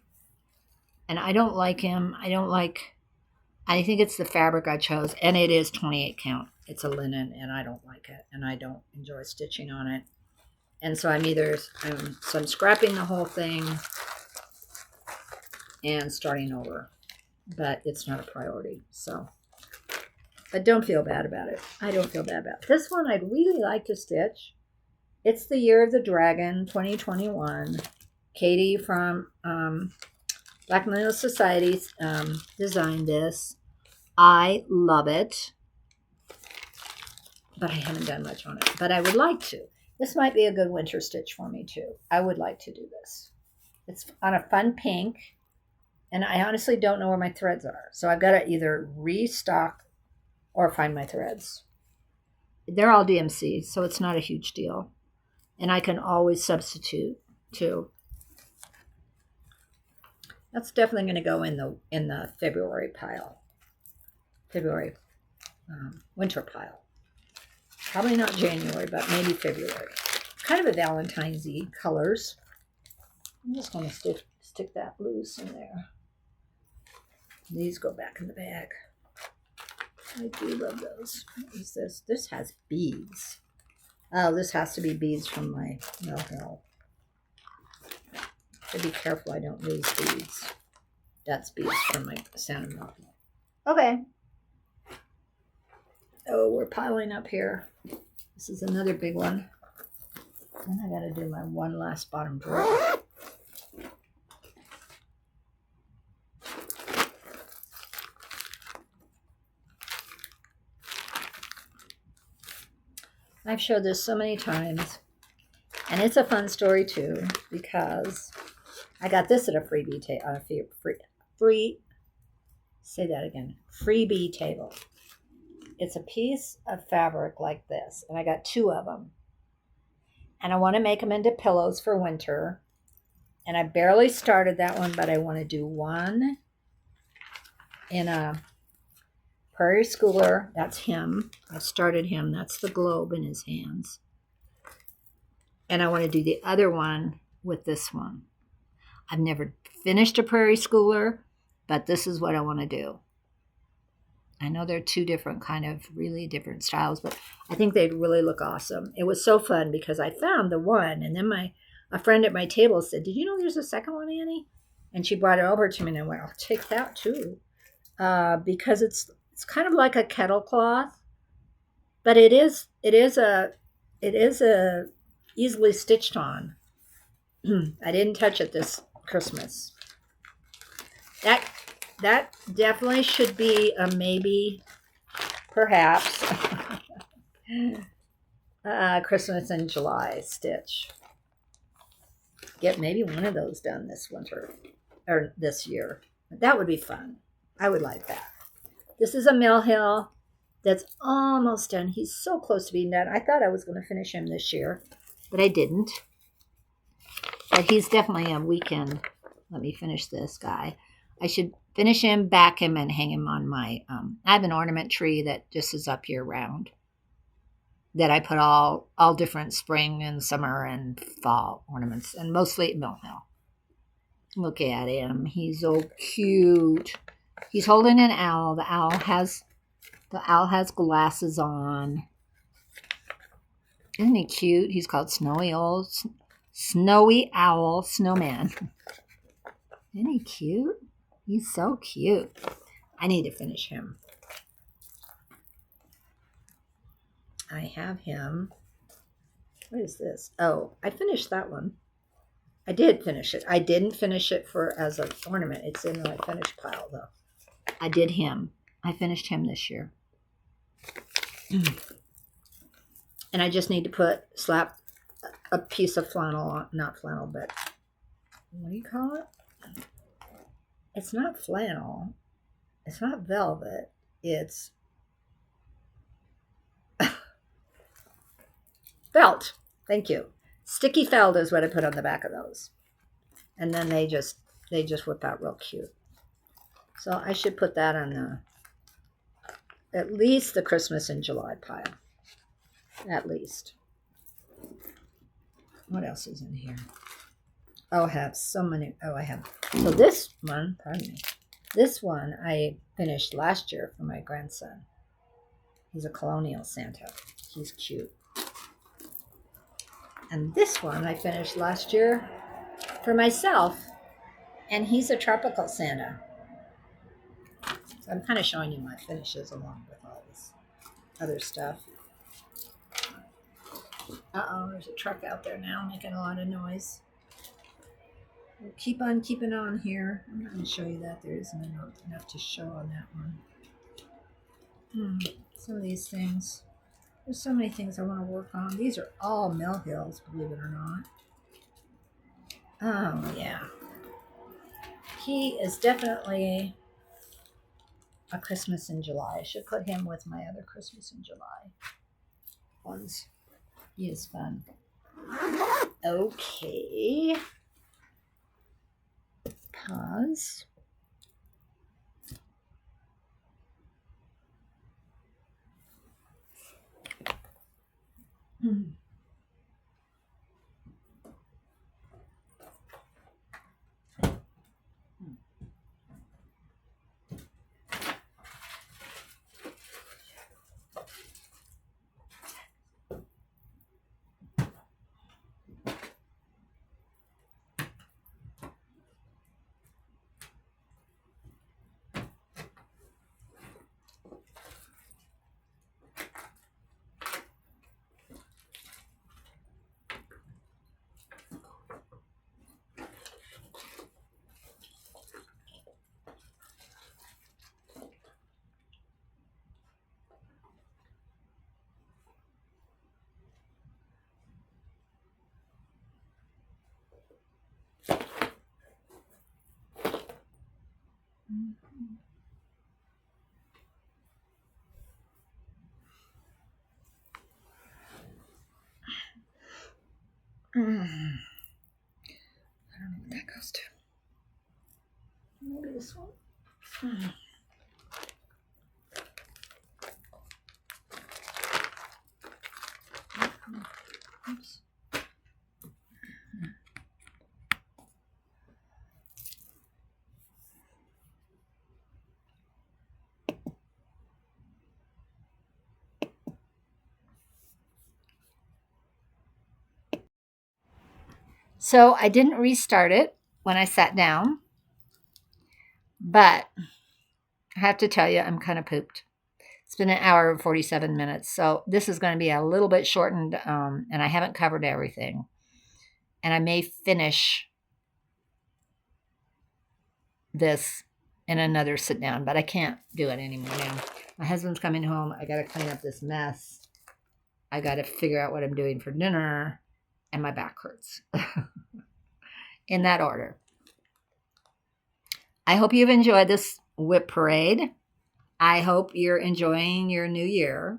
And I don't like him. I think it's the fabric I chose, and it is 28 count. It's a linen, and I don't like it, and I don't enjoy stitching on it. And so I'm scrapping the whole thing and starting over, but it's not a priority. So, but don't feel bad about it. I don't feel bad about it. This one I'd really like to stitch. It's the Year of the Dragon 2021. Katie from Black Millennial Society designed this. I love it, but I haven't done much on it. But I would like to. This might be a good winter stitch for me too. I would like to do this. It's on a fun pink, and I honestly don't know where my threads are. So I've got to either restock or find my threads. They're all DMC, so it's not a huge deal. And I can always substitute too. That's definitely going to go in the February pile. February winter pile. Probably not January, but maybe February. Kind of a Valentine's-y colors. I'm just going to stick that loose in there. These go back in the bag. I do love those. What is this? This has beads. Oh, this has to be beads from my Mill Hill. I have to be careful I don't lose beads. That's beads from my Santa Mill Hill. Okay. Oh, we're piling up here. This is another big one. And I gotta do my one last bottom drawer. I've showed this so many times, and it's a fun story too, because I got this at a freebie table, on a freebie table. It's a piece of fabric like this, and I got 2 of them. And I want to make them into pillows for winter. And I barely started that one, but I want to do one in a Prairie Schooler. That's him. I started him. That's the globe in his hands. And I want to do the other one with this one. I've never finished a Prairie Schooler, but this is what I want to do. I know they're 2 different kind of really different styles, but I think they'd really look awesome. It was so fun because I found the one, and then a friend at my table said, "Did you know there's a second one, Annie?" And she brought it over to me, and I went, "I'll take that too," because it's kind of like a kettle cloth, but it is a easily stitched on. I didn't touch it this Christmas. That definitely should be a maybe, perhaps, Christmas in July stitch. Get maybe one of those done this winter, or this year. That would be fun. I would like that. This is a Mill Hill that's almost done. He's so close to being done. I thought I was going to finish him this year, but I didn't. But he's definitely a weekend. Let me finish this guy. I should finish him, back him, and hang him on my, I have an ornament tree that just is up year round, that I put all different spring and summer and fall ornaments, and mostly Mill Hill. Look at him. He's so cute. He's holding an owl. The owl has glasses on. Isn't he cute? He's called Snowy Owl Snowman. Isn't he cute? He's so cute. I need to finish him. I have him. What is this? Oh, I finished that one. I did finish it. I didn't finish it as an ornament. It's in my finished pile, though. I did him. I finished him this year. And I just need to slap a piece of flannel on, not flannel, but what do you call it? It's not flannel. It's not velvet. It's felt. Thank you. Sticky felt is what I put on the back of those. And then they just whip out real cute. So I should put that on at least the Christmas in July pile. At least. What else is in here? Oh, I have so many. Oh, I have. So this one, pardon me. This one I finished last year for my grandson. He's a colonial Santa. He's cute. And this one I finished last year for myself. And he's a tropical Santa. So I'm kind of showing you my finishes along with all this other stuff. Uh-oh, there's a truck out there now making a lot of noise. We'll keep on keeping on here. I'm not going to show you that. There isn't enough to show on that one. Some of these things. There's so many things I want to work on. These are all Mill Hills, believe it or not. Oh, yeah. He is definitely a Christmas in July. I should put him with my other Christmas in July ones. He is fun. Okay. Pause. I don't know what that goes to. Maybe this one. Oops. So I didn't restart it when I sat down, but I have to tell you, I'm kind of pooped. It's been an hour and 47 minutes, so this is going to be a little bit shortened, and I haven't covered everything. And I may finish this in another sit down, but I can't do it anymore now. My husband's coming home. I got to clean up this mess. I got to figure out what I'm doing for dinner, and my back hurts. In that order. I hope you've enjoyed this WIP Parade. I hope you're enjoying your new year.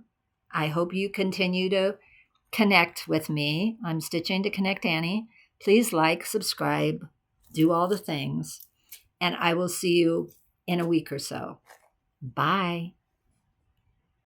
I hope you continue to connect with me. I'm Stitching to Connect Annie. Please like, subscribe, do all the things, and I will see you in a week or so. Bye.